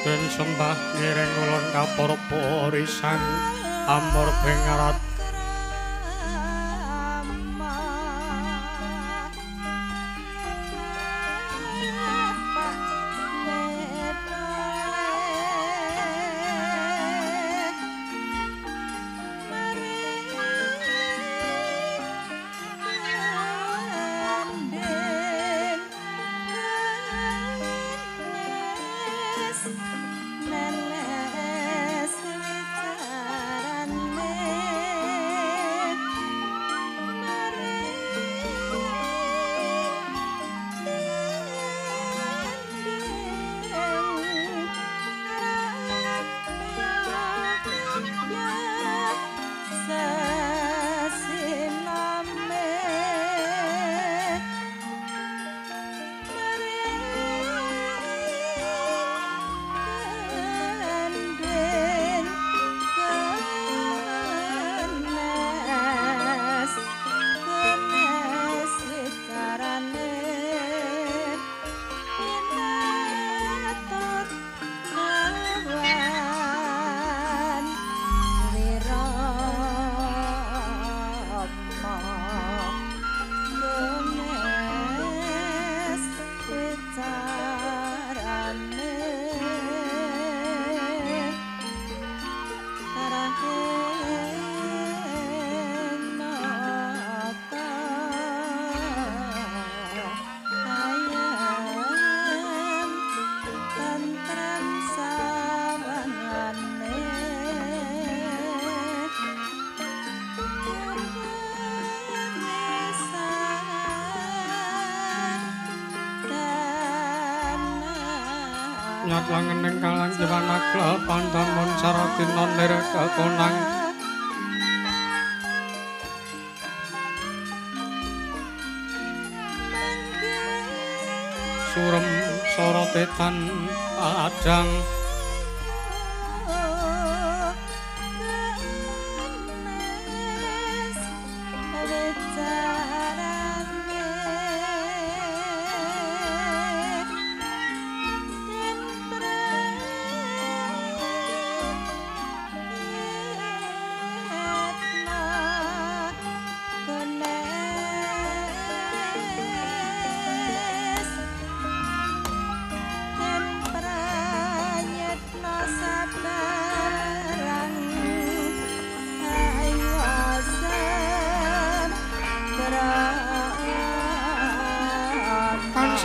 Den sembah ngiring ulun kapurpa risan amur bengarat nyat langening kalang jiwanagla panton mun saratin nonir kekonang surem sorotetan padang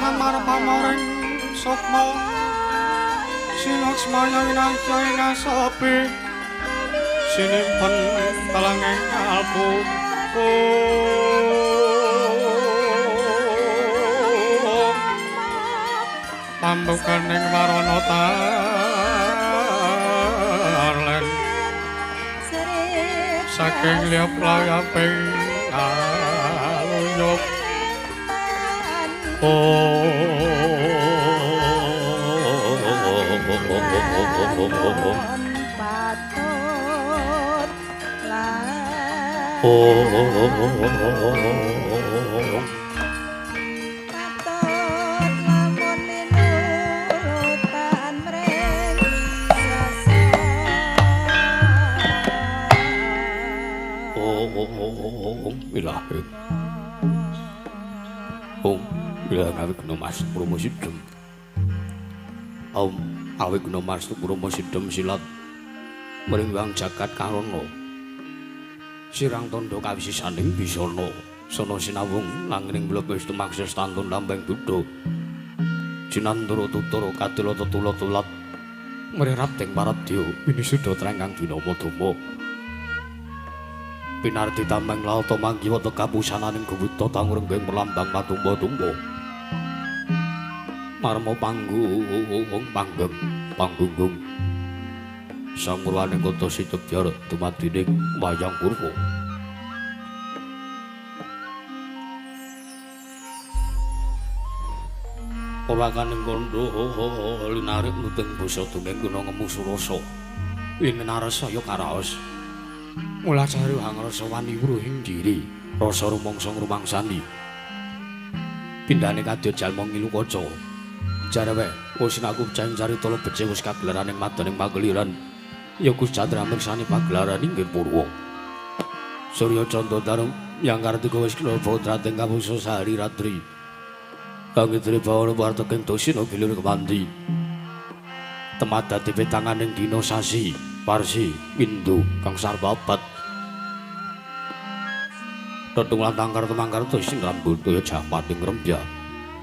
samar pamoring sukma sinaksmaya winasya sapi sinimpen talanging kalbu pambukaning warana tarlen saking liap layaping aluyup Awi guna masuk Bromo Sidem. Awi guna masuk Bromo Sidem silat mringwang jagat karono. Sirang tondo kawisisaning bisana sono sinawung langening blok wis tumaksa stantun lambeng Buddha. Jinandara tutara kadila tetula-tulat mrirat ing paradya winisuda trengkang dinama-dama. Pinarti tameng lauta manggiwata kapusananing gewuta tangrenggang melambang patumba-tumba. Marmo panggung samurwaning kota Sidegjar dumadining wayang purwa. Polakaning kandha linarik nuting basa dongeng guna ngemu surasa. Winarasaya karaos. Mula cari hangrasa wani wuruhing diri, rasa rumangsa ngrumangsani. Pindhane kadya jalma ngilu kaca. Jarawe wis aku ceng carita lebet wis kagelaran ing madaning pageliran ya Gusti Candra mirsani pagelaran inggih purwa. Surya Candra Tarung yang kartika wis kena putrating kapuso sehari ratri. Kang itri bawana warteg dosina gilir kepandi. Temadati petanganing dina sasi Parsi Windu kang sarwa abad. Tetungan tangkar temangkar dosin rambut ya japating rembya.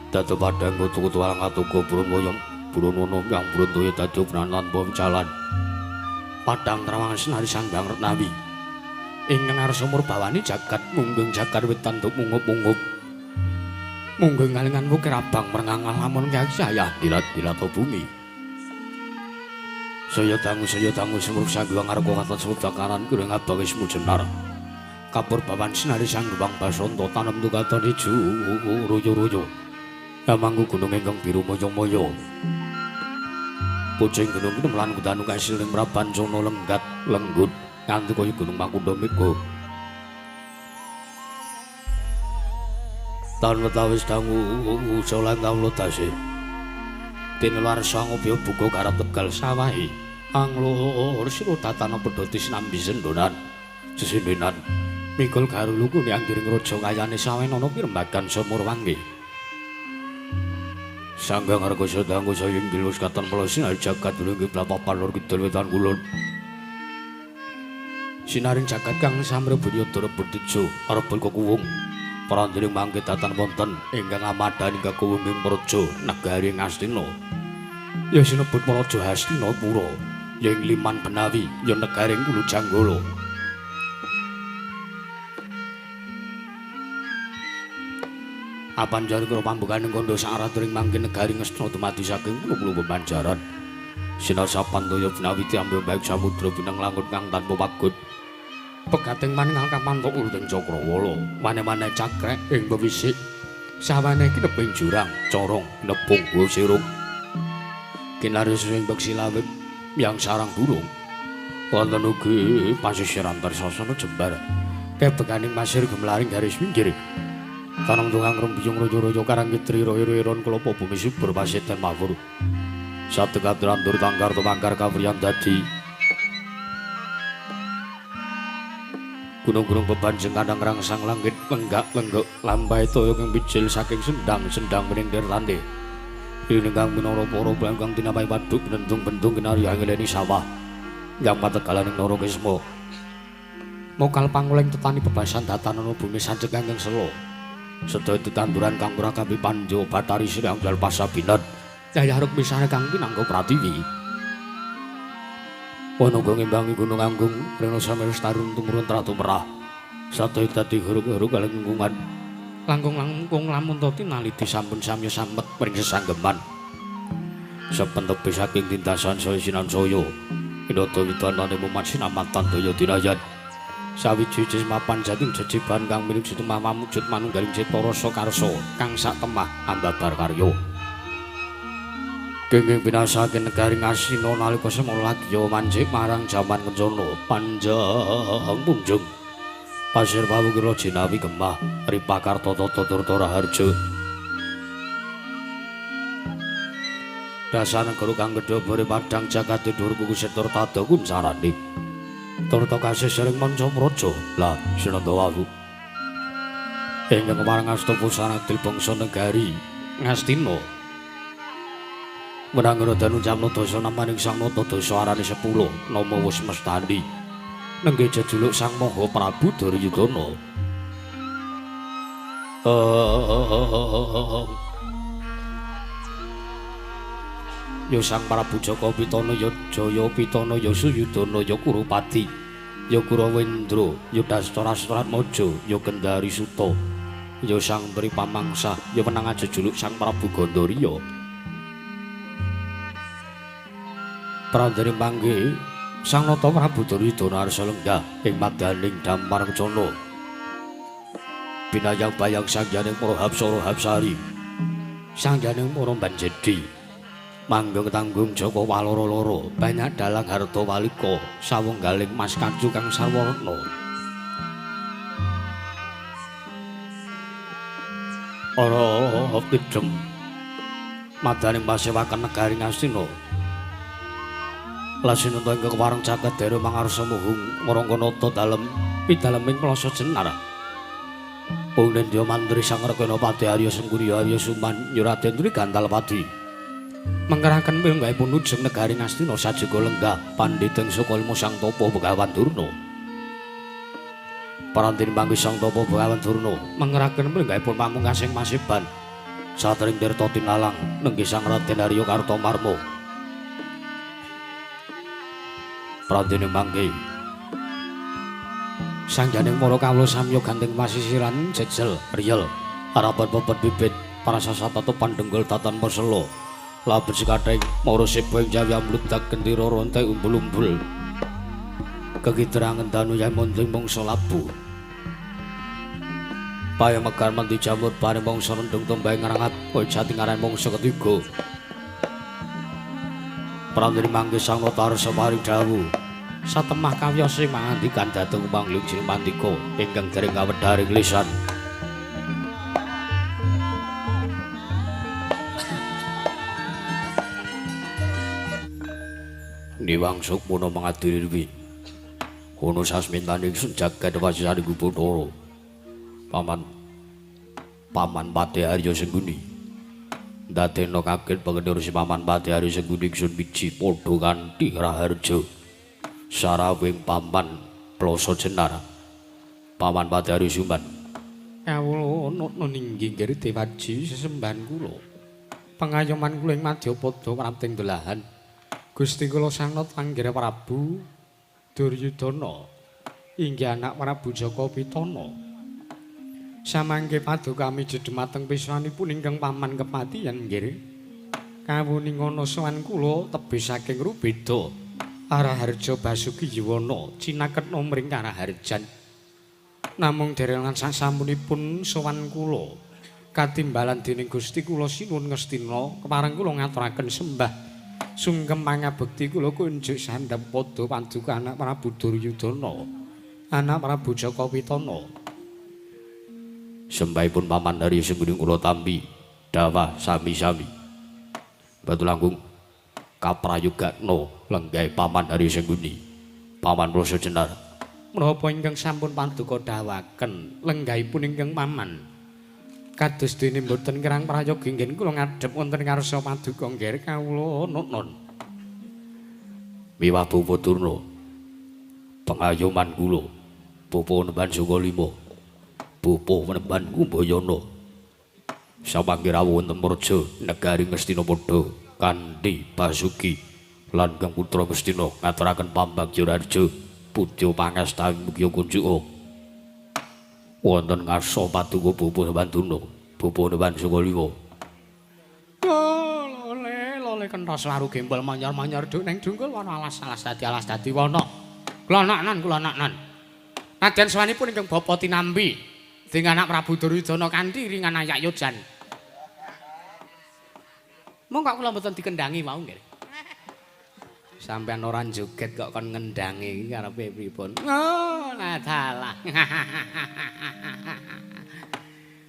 Dadu padang kutu-kutu alang atuku Brunoyong Brunono yang Brunoyo dadu benanan bom jalan. Padang terawang senari sanggang retnawi. Ingkang arsa murbawani jagat mungging jagat wetan tuk mungup-mungup. Mungging kalingan wukir abang merengang lamun kaya saya dilat-dilat bumi. Saya tangu semuruk sangguang arko kata sebut bakaran kurang abang ismu jenar. Kapur bawan sinari sanggubang basonto tanam tukaton hiju royo-royo. Yamangku gunung engkang biru moyo-moyo. Pucing gunung itu melan kudanu kasil yang meraban sono lenggat lenggut nganti kaya gunung Makundamika. Taun wetawis dangu solan taun lodase. Tinular sangopi buka karap tegal sawahi. Anglor sira tatana pedhoti sinambi sendonan. Sesindenan mikul garuluku ning anggiring raja kayane sawenana pirembagan Samurwangi. Sanggang harga sedangku saya inggil wis katon melosin jagat dulu inggih blapapan lor kidul wetan kulon. Sinaring jagat kang samrebut yadara betijo arebul kekuwung. Parandiring mangke datan wonten ingkang amadani kekuwunging praja negari Ngastina. Ya sinebut Praja Hastinapura, ya ing Liman Benawi, ya negaring Ulu Janggala. Apan jari karo pambukaning kandha saratring mangke negari Ngastina dumadi saking pulo-pulo Banjaran. Sinar sapandaya Benawiti ambil baik samudra binang langut kang tanpa pagut. Pegating maning kamantuk uluting Cakrawala, mane-mane cakrek ing bewisik. Sawane iki neping jurang, corong, nepung sirung. Kinari sing beksi lawit yang sarang burung. Wonten ugi pasisir antar sasana jembar. Kebekaning masir gemlaring garis pinggir. Tanang tungang rembiyung rojo-rojo karang kitri royo-royon kelapa bumi subur paseten mawur. Sategat randur tangkar tumangkar kawriyan dadi. Gunung-gunung bebanjeng kadang rangsang langit lenggak-lengguk lambai toyo kang bijil saking sendang-sendang mening derlande. Inenggang minara para blangkang tinapai waduk bentung-bentung kinari angeleni sawah. Yang pategalaning nara kesma. Mokal panguling tetani bebasan datanana bumi sancek kangkang selo. Sedaya tetanduran kang ora kapi panjo batari sirang jal pasabinan. Yayah ruk misane kang pinangka Pratiwi. Ana kang ngimbangi gunung anggung rena sameres tarun tumurun tratu merah. Sadaya dadi huruk-huruk kalih lingkungan. Langkung-langkung lamun to tinaliti sampun samya samet pring sesanggeman. Sepentepe saking tintasan saya sinansaya. Inata widanane mumat sinamatan daya dirayan. Sawiji mapan jating jejiban kang milik situmah mamujud manunggaling cita rasa karsa kang sak temah ambabar karya. Kenging pinasaken negari Ngastina nalika semolagya manjing marang jaman kencana panjang punjung. Pasir pawukira jinawi gemah Ripakarta tata turta raharja. Dasar negara kang gedhe bare padang jagat dhuwur kuku setur tada kunsarane. Turta kasih sering manca praja lah Sinandawawu. Ingkang marangasta pusanatil bangsa negari Ngastina. Menangana danu jamna dasa namaning Sang Nata dasa arane 10 nama wis mestani. Nengge jejuluk Sang Maha Prabu Duryudana. Ya Sang Prabu Jaka Pitana ya Jaya Pitana ya Suyudana ya Kurupati ya Kurawendra ya Dastarasratmaja ya Kendari Suta ya Sang Tri Pamangsa ya menang jejuluk Sang Prabu Gandharya. Prandene mangke Sang Nata Prabu Duryudana arsa lenggah ing madaning Damar Kencana. Binayang bayang sangjaning para Hapsara Hapsari. Sangjaning para Banjedi. Manggeng tanggung Jaka waloro-loro banyak dalang harta walika sawenggaling mas kacu kang sarwana. Ora pidhem madaning pasewakan negari Ngastina. Lasinunta ing kewareng caket dere mangarsa muhung marangkanata dalem pidaleming plasa jenar. Punendya mantri Sang Rekanapati Arya Sengguni Arya Suman Nyuraden Dri Gantalpati. Mengkaraken pilenggaipun ujeng negari Ngastina sajaga lenggah pandhiteng Sukalima Sang Tapa Begawan Durna. Parantini manggi Sang Tapa Begawan Durna mengkaraken pilenggaipun pamungkasing Masiban satring tirta tinalang nenggih Sang Raden Arya Kartamarma. Parantini manggi Sangjaning para kawula samya gandeng pasisiran jejel riyel harapan pepet bibit para sasatata pandenggel tatan persela labet sekathing mara sibeng jawi amludak gendera ronte umbul-umbul kegiterangan danu yang monting mangsa labu paya mekar mandi jamur paring mangsa rendeng tombahe ngrangat kowe jati ngaran mangsa ketiga pramili mangke sang notarsa paring dawuh satemah kawiyasa mangandikan dhateng panglujeng mandika ingkang dereng kawedharing lisan Niwang Sukmana mangadirwi ono sasmintaning jagat wasisaning Bathara paman Pati Arya Sengguni ndadekno kaget pengendur si paman Pati Arya Sengguni ingsun biji padha kanthi raharja sarawing paman plasa jenar paman Pati Arya Suman kawula ana ninggih nggih dewaji sesembahan kula pengayoman kula ing Madyapada prapting dolahan Gusti kula sanget Anggir Prabu Duryudana inggih anak Prabu Jaka Pitana samangke paduka miji dhumateng piswanipun ingkang paman kepatihan nggih kawuningana sowan kula tebih saking rubeda Araharja Basuki Yuwana cinaketna mring Karaharjan namung derengan sasampunipun sowan kula katimbalan dening Gusti kula sinuwun ngestina kepareng kula ngaturaken sembah sungkem pangabekti kula kunjuk sandhap padha paduka anak Prabu Duryudana anak Prabu Jaka Pitana sembahipun paman Arya Sengguni kula tampi dawah sami-sami batu langkung kaprayogakna lenggah paman Arya Sengguni paman plasa jenar menapa ingkang sampun paduka dhawaken lenggahipun ingkang paman kados dene mboten kirang prayoga inggih kula ngadhep wonten ngarsa paduka nggih kawula nun miwah Bapak Durna pengayoman kula Bapak Nemban Sukalima Bapak Nemban Kumbayana samangke rawuh wonten praja negari Ngastina padha kanthi Basuki lan Kang Putra Ngastina ngaturaken pambagya raja putya pangastawi mugia kunjuk wonten ngarsa paduka Bapak Nemban Durna Bapak Nemban Sukalima lole kenthos waru gembol manyar-manyar duk ning dungkul wana alas dadi wana kula naknan nadyan sawanipun ingkang bapa tinambi ding anak Prabu Duryudana kanthi ringan ayak yojan monggo kula mboten dikendangi mau nggih sampean ora joget kok kon ngendangi karepe pripun oh lah dalah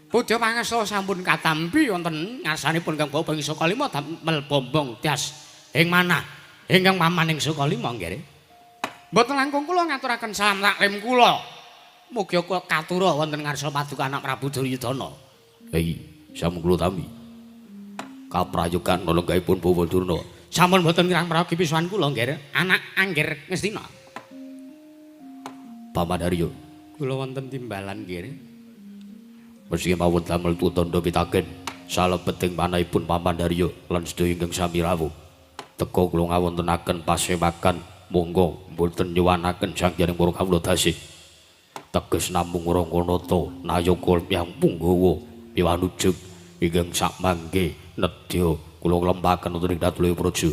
Pudha pangesta sampun katampi wonten ngarsanipun Kang Bapak ing Sukalima damel bombong tias ing manah ingkang paman ing Sukalima nggih. Mboten langkung kula ngaturaken salam taklim kula. Mugi katura wonten ngarsa paduka anak Prabu Duryudana. Hei, sampun kula tampi. Kaprayogan lenggahipun Bapak Durna. Sampun mboten kirang prayogi pisuwan kula nggih, anak Anggir Ngastina. Paman Arya, kula wonten timbalan nggih. Meski mawon damel tutandha pitaken salebeting manahipun Paman Arya lan sedaya ingkang sami rawuh teka kula ngawontenaken pasewakan monggo mboten nyuwanaken sangjaning para kawula dasih teges namung Rangkanata Nayaka Hyang Punggawa piwanujug ingkang sakmangke nedya kula nglempaken wonten ing Datulaya Praja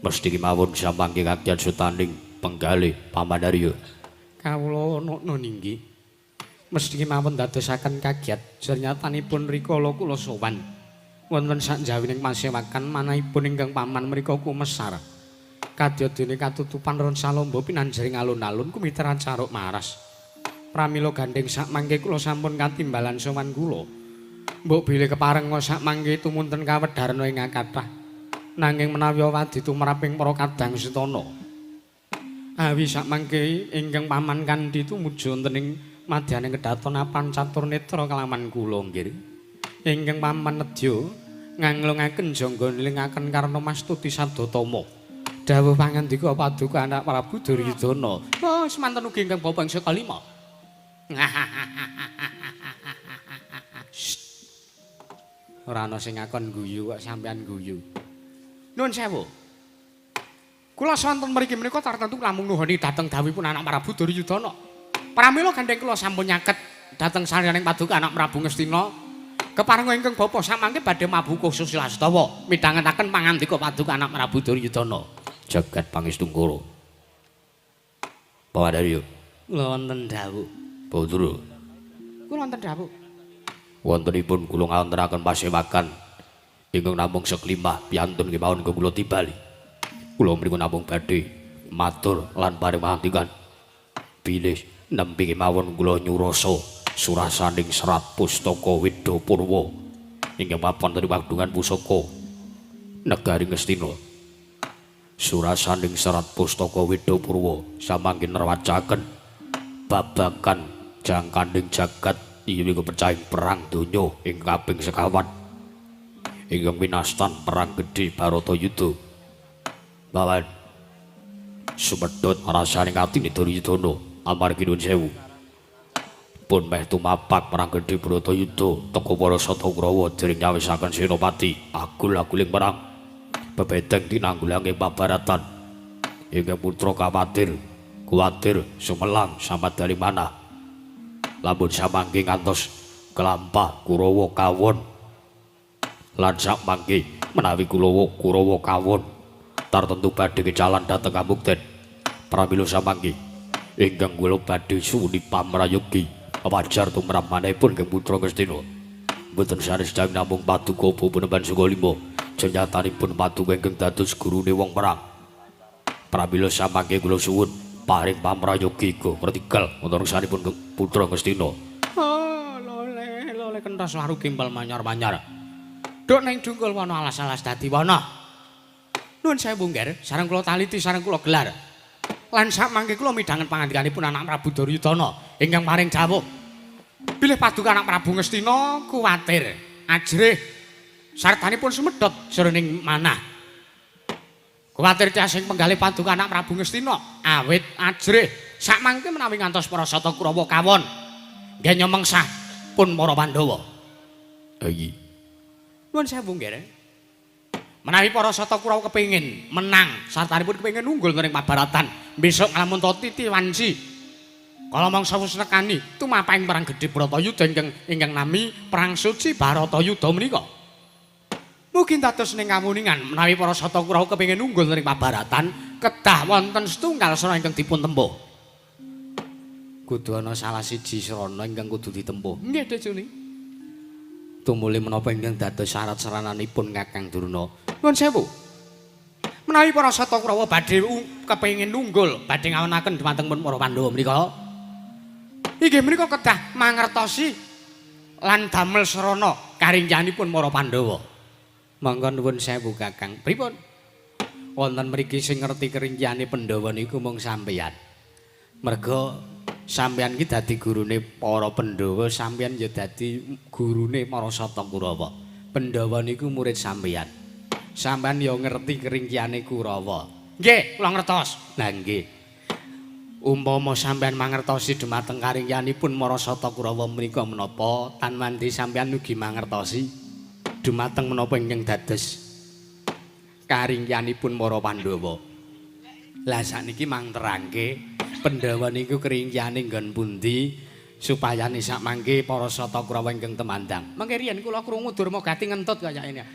mesti mawon samangke kakyan sutaning penggalih Paman Arya kawula ana ninggih mesti mawon dadosaken kagiat sernyatanipun rikala kula sowan wonten sakjawining pasewakan manahipun ingkang paman mriku kumesar kadyadene katutupan ron salomba pinanjering alun-alun kumiteran caruk maras pramila gandeng sakmangke kula sampun katimbalan sowan kula Mbok bilih kepareng sak mangke tumunten kawedharna ing kathah. Nanging menawi wadi tumraping para kadang setana. Awi sak mangke ingkang paman kanthi tumuju wonten ing madyaning kedaton apan catur netra kalaman kula nggih. Ingkang paman nedya nganglungaken jangga nilingaken karna mastuti Sadatama. Dawuh pangandika paduka anak Prabu Duryudana. Oh, semanten ugi ingkang bapa ing sekalima. Ora ana sing ngakon guyu kok sampean guyu. Nuwun sewu. Kula sonten mriki menika tartentu namung nuhoni dhateng dawuhipun anak Prabu Duryudana. Pramila gandeng kula sampun nyaket dhateng salyaning paduka anak Prabu Ngastina. Keparenga ingkang bapa samangke badhe mabuka Susilastawa midhangetaken pangandika paduka anak Prabu Duryudana. Jagat Pangestungkara. Pawadarya. Kula wonten dawuh. Baudra. Kula wonten dawuh. Wontenipun kula ngawontenaken pasewakan ingkang namung seklimah piantun kemawon kula tibali. Kula mriku namung badhe matur lan paring pangandikan bilih nembe kemawon kula nyurasa surasaning serat pustaka Weda Purwa ingkang mapan teng wadungan pusaka negari Ngastina. Surasaning serat pustaka Weda Purwa samangke nerwacaken babakan jangkaning jagat inggih pecahing perang donya ing kaping sekawan ingkang winastan perang gedhe Baratayuda. Bawan sumedhot rasaning atine Duryudana amargi nuwun sewu pun meh tumapak perang gedhe Baratayuda teka para Satakurawa dereng nyawisaken senopati agul-aguling perang bebedeng tinanggulange pabaratan ingkang putra kuwatir sumelang samadali manah lamun samangke ngantos kelampah Kurawa kawon lan samangke menawi Kurawa kawon tartentu badhe kecalan dhateng Kamukten pramila samangke ingkang kula badhe suni pamrayogi wajar tumrap manahipun Kang Putra Ngastina mboten sanes jang namung paduka Penemban Sukalima jenyatanipun paduka ingkang dados gurune wong perang pramila samangke kula suwun paring pamrayogi go vertikal wonten sanipun Putra Ngastina. Oh, lole kenthos waru kimpel manyar-manyar. Duk ning dungkul wana alas-alas dadi wana. Nuwun sewu nggih, sareng kula taliti sareng kula gelar. Lan samangke kula midhangen pangandikanipun anak Prabu Duryudana ingkang paring dawuh. Bilih paduka anak Prabu Ngastina kuwatir, ajrih sartanipun sumedhot jroning manah. Kuwatir tiasing penggalih paduka anak Prabu Ngastina awit ajrih sakmangke menawi ngantos para Satakurawa kawon nggih nyemengsah pun para Pandhawa. Iki. Nuwun sewu nggih. Menawi para Satakurawa kepengin menang sartanipun kepengin unggul ning pabaratan besok nglamun Titi Wanci. Kala mangsa wis nekani tumapaing perang gedhe Baratayuda ingkang nami perang suci Baratayuda menika. Mugi dados ning kawuningan menawi para Satakurawa kepengin unggul ning pabaratan kedah wonten setunggal srana ingkang dipun tempuh. Kudu ana salah siji srana ingkang kudu ditempuh. Nggih, Dejuni. Tumuli menapa ingkang dados syarat sarananipun Kakang Durna. Nuwun sewu. Menawi para Satakurawa badhe kepengin unggul, badhe ngawonaken dhumateng para Pandhawa menika. Inggih menika kedah mangertosi lan damel srana karingyanipun para Pandhawa. Monggo nuwun sewu Kakang. Pripun? Wonten mriki sing ngerti keringjane Pandhawa niku mung sampeyan. Merga sampeyan iki dadi gurune para Pandhawa, sampeyan ya dadi gurune para Satakurawa. Pandhawa niku murid sampeyan. Sampeyan ya ngerti keringkiane Kurawa. Nggih, kula ngertos. Lah nggih. Umpama sampeyan mangertosi dhumateng karingkianipun para Satakurawa menika menapa tan mandi sampeyan ugi mangertosi dhumateng menapa ingkang dados karingkianipun para Pandhawa. Lah sakniki mangterangke Pandhawa niku keringkiane nggon pundi supaya sak mangke para Satakurawa ingkang temandang. Mangke riyen kula krungu Durmagati ngentut kaya ini.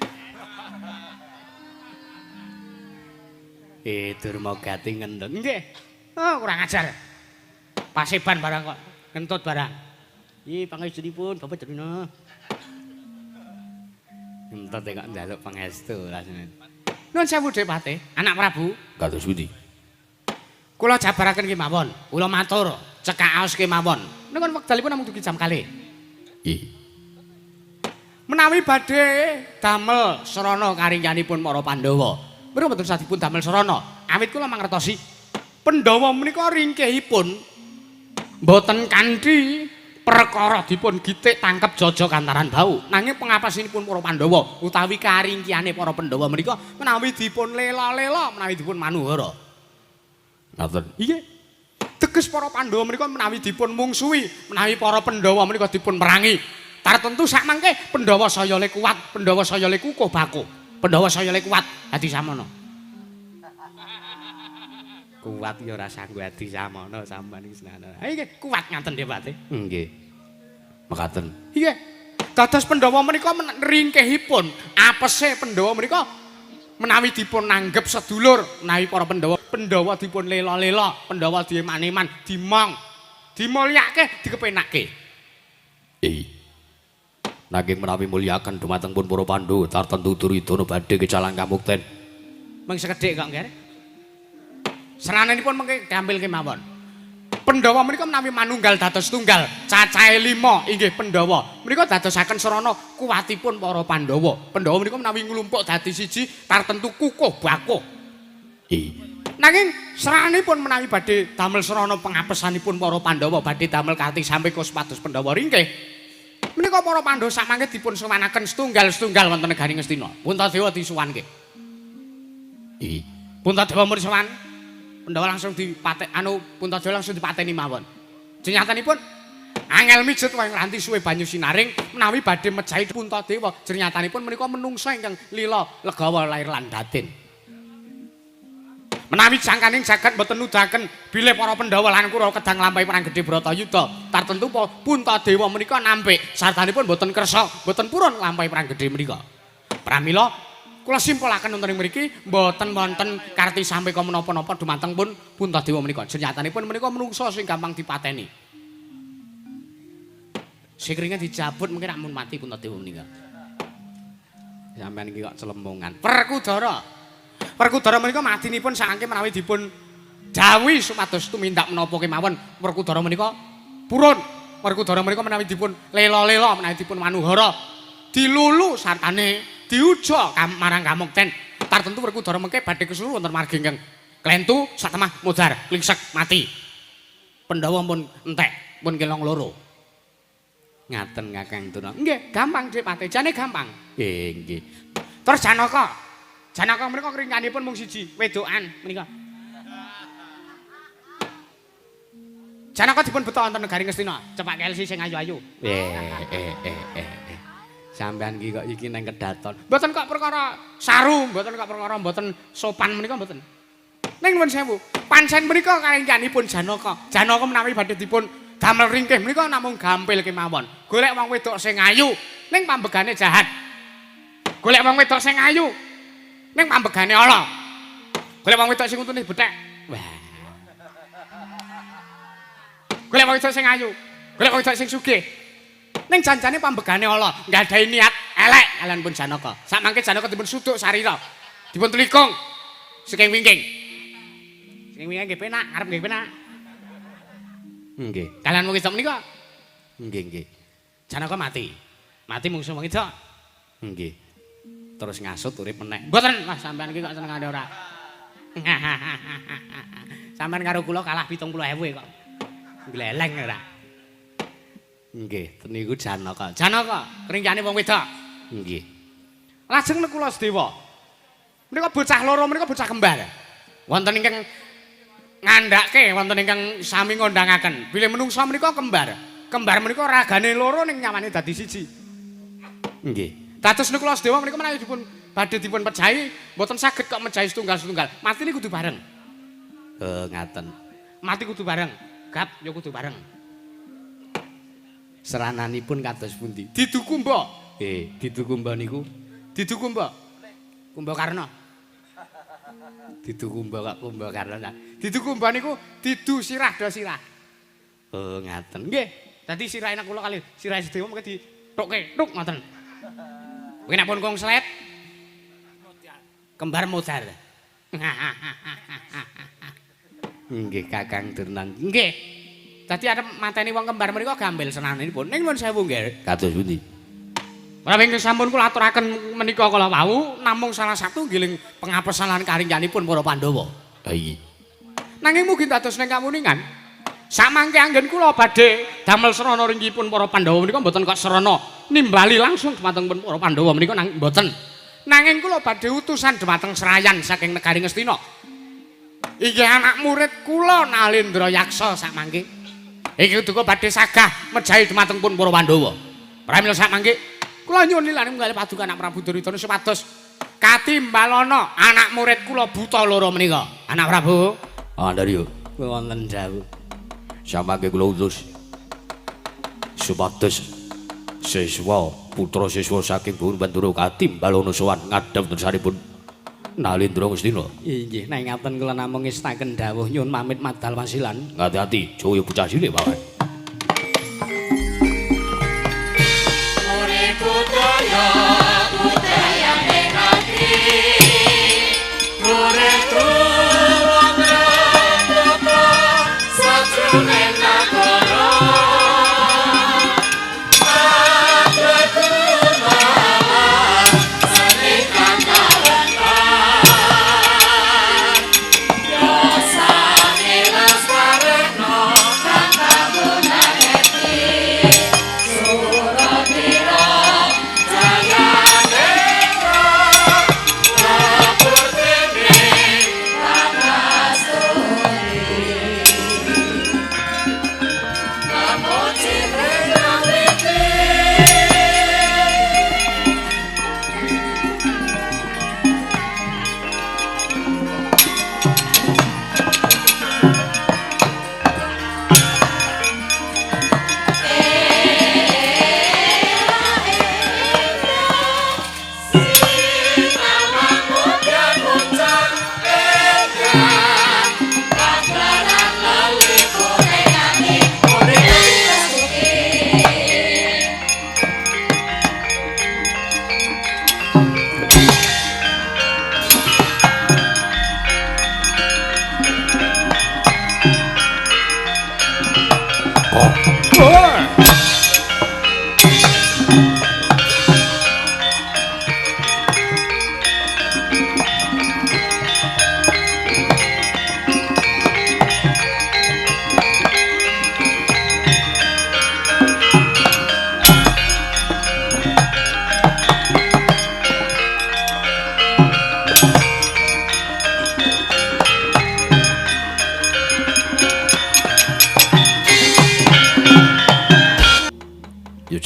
Durmagati ngentut. Nggih. Oh, kurang ajar. Paseban barang kok ngentut barang. Pangestunipun Bapak Durna. Ngentut kok njaluk pangestu rasane. Nuwun sewu Depate, anak Prabu. Kados pundi? Kula jabaraken kemawon, kula matur cekak aos kemawon. Nek wekdalipun namung dugi jam kalih. Nggih. Menawi badhe damel srana karingyanipun para Pandhawa. Menika mboten sadipun damel srana. Awit kula mangertosi Pandhawa menika ringkehipun mboten kanthi perkara dipun gitik tangkep jajak antaran bau. Nanging pengapasinipun para Pandhawa utawi karingkiyane para Pandhawa menika menawi dipun lela-lela menawi dipun manuhara. Ngaten. Iya. Teges para Pandhawa menika menawi dipun mungsuhi, menawi para Pandhawa menika dipun merangi. Tartentu sak mangke Pandhawa saya le kuat, Pandhawa saya le kukuh baku. Pandhawa saya le kuat dadi samono. Kuat ya ora sanggo adi samono sampean iki senana. Ha iki kuat ngaten nggih Pak. Nggih. Mekaten. Iya. Dados Pandhawa menika ringkehipun apese Pandhawa menika menawi dipun nanggep sedulur, menawi para Pandhawa dipun lela-lela, Pandhawa diman-iman, dimong, dimulyake, dikepenake. Nanging menawi mulyaken dumateng pun para Pandhawa tartentu Duryudana badhe kecalang kamukten. Mung sekedhik kok nggih. Serananipun mengke gampil kemawon. Pandhawa menika menawi manunggal dados tunggal, cacahe 5 inggih Pandhawa. Menika dadosaken sarana kuwatipun para Pandhawa. Pandhawa menika menawi nglumpuk dadi siji tartentu kukuh bakuh. Nanging serananipun menawi badhe damel sarana pengapesanipun para Pandhawa badhe damel kanthi sampe supados Pandhawa ringkeh. Menika para Pandhawa samangke dipun suwanaken setunggal-setunggal wonten negari Ngastina. Puntadewa disuwanke. Puntadewa mun sowan Pandhawa langsung dipatek Puntadewa langsung dipateni mawon. Jenyatanipun angel mijet wae nganti suwe banyu sinaring menawi badhe mejahi Puntadewa. Jenyatanipun menika menungsa ingkang lila legawa lair lan batin. Menawi jangkaning jagat mboten nudahaken bilih para Pandhawa lan Kurawa kedang nglampahi perang gedhe Bratayuda. Tartentu Puntadewa menika nampik sartanipun mboten kersa, mboten purun nglampahi perang gedhe menika. Pramila kula simpulaken wonten ing mriki mboten wonten karti sampe ka menapa-napa dumateng pun Puntadewa menika. Jenyatanipun menika menungsa sing gampang dipateni. Sikringe dijabut mungkin rak mun mati Puntadewa menika. Sampeyan iki kok celemongan. Werkudara menika madinipun saking menawi dipun dawuhi supados tumindak menapa kemawon Werkudara menika purun. Werkudara menika menawi dipun lela-lela menawi dipun manuhara dilulu sartane diuja marang kamukten. Tartentu Werkudara mengke badhe kesuruh wonten margi ingkang klentu satemah modar klingsek mati. Pandhawa pun entek pun kelong loro. Ngaten Kakang Tuna. Nggih, gampang Dik Pate, jane gampang. Nggih. Terus Janaka menika kringkanipun mung siji, wedokan menika. Janaka dipun beto wonten negari Ngastina, cepak Kelsi sing ayu-ayu. Sampeyan iki kok iki nang kedaton. Mboten kok perkara saru, mboten kok perkara mboten sopan menika mboten. Ning nuwun sewu, pancen menika karingkanipun Janaka. Janaka menawi badhe dipun damel ringkih menika namung gampil kemawon. Golek wong wedok sing ayu ning pambegane jahat. Golek wong wedok sing ayu ning pambegane ala. Golek wong wedok sing untune bethek. Wah. Golek wong wedok sing ayu, golek wong wedok sing sugih. Ning janjane pambegane ala, nggadahi niat elek kalian pun Janaka. Samangke Janaka dipun suduk sarira. Dipun telikung saking wingking. Saking wingking nggih penak, arep nggih penak. Nggih. Kalian wong wedok menika? Nggih. Janaka mati. Mati mungsuh wong wedok. Nggih. Terus ngasut urip meneh. Mboten, Mas sampean iki kok senengane ora. Sampean karo kula kalah 70.000 kok. Gleleng ora. Nggih, niku Janaka. Janaka, kringkane wong wedok. Nggih. Lajeng kula Sedewa. Menika bocah loro menika bocah kembar. Wonten ingkang ngandhake, wonten ingkang sami ngondangaken. Bilih menungsa menika kembar. Kembar menika ragane loro ning nyawane dadi siji. Nggih. Dados niku kula Sedewa menika menawi dipun badhe dipun pejahi mboten saged kok mejahi setunggal-setunggal. Mati niku kudu bareng. Ngaten. Mati kudu bareng. Gap ya kudu bareng. Serananipun kados pundi? Didu Kumba. Didu Kumba niku. Didu Kumba. Kumba Karna. Didu Kumba kok Kumba Karna. Didu Kumba niku didu sirah do sirah. Ngaten. Nggih. Dadi sirah enak kula kali sirah Sedewa mengke ditokke tuk ngoten. Mungkin pun kong selet kembar modar. Nggih Kakang Durnan. Nggih. Dadi arep mateni wong kembar menika gampil senanipun. Ning nuwun sewu nggih. Kados pundi? Menawi sampun kula aturaken menika kala wau namung salah satu giling pengapesalan karingyanipun para Pandhawa. Ha iki. Nanging mugi dados ning kamuningan samangke anggen kula badhe damel srana ringgipun para Pandhawa menika mboten kok srana nimbali langsung dumateng para Pandhawa menika nanging mboten. Nanging kula badhe utusan dumateng Serayan saking negari Ngastina. Iki anak murid kula Nalendra Yaksa sakmangke. Iki duka badhe sagah mejahi dumateng pun para Pandhawa. Pramila sakmangke kula nyuwun lilane munggal paduka anak Prabu Duryudana supados katimbalana anak murid kula buta loro menika. Anak Prabu. Andaryo. Wonten dawuh. Samangke kula utus supados siswa putra siswa saking Gunung Bandura katimbalana sowan ngadhep tresnanipun Nalendra Ngastina. Inggih, nek ngaten kula namung ngestaken dawuh nyuwun pamit madal wasilan. Ngati-ati, Jaya bocah cilik mawon. Budaya budaya ning ati muridku wonten putra sajroning nagara aku malah senikan kawentan yo sane laswarna kang kabunane suratira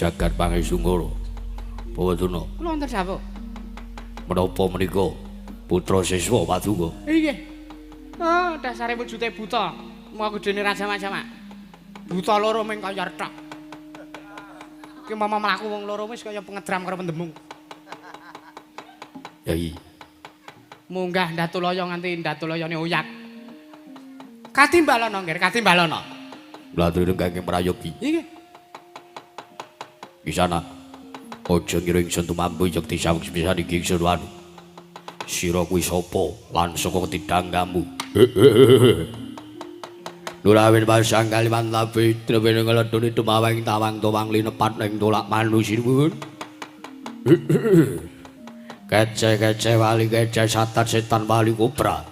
Jagat Pangesungkara. Pawaduna. Kula wonten dawuh. Menapa menika putra siswa Paduka? Nggih. Oh, dasare wujute buta. Mau gedene Raja Majapahit. Buta loro ming kaya rethok. Ki mama mlaku wong loro wis kaya pengedram karo pendemung. Yai. Munggah Ndatulaya nganti Ndatulayane oyak. Katimbalana nggih, katimbalana. Mlatune kangge prayogi. Nggih. Di sana, aja ngira ingsun tumampu yekti saweg sepisan iki ingsun wani. Sira kuwi sapa lan saka tidanggamu? Nurawin pasang kaliman lapi trepene ngledoni tumawing tawang towang linepat ning tolak manusinuwun. Kece-kece wali kece satat setan wali kobra.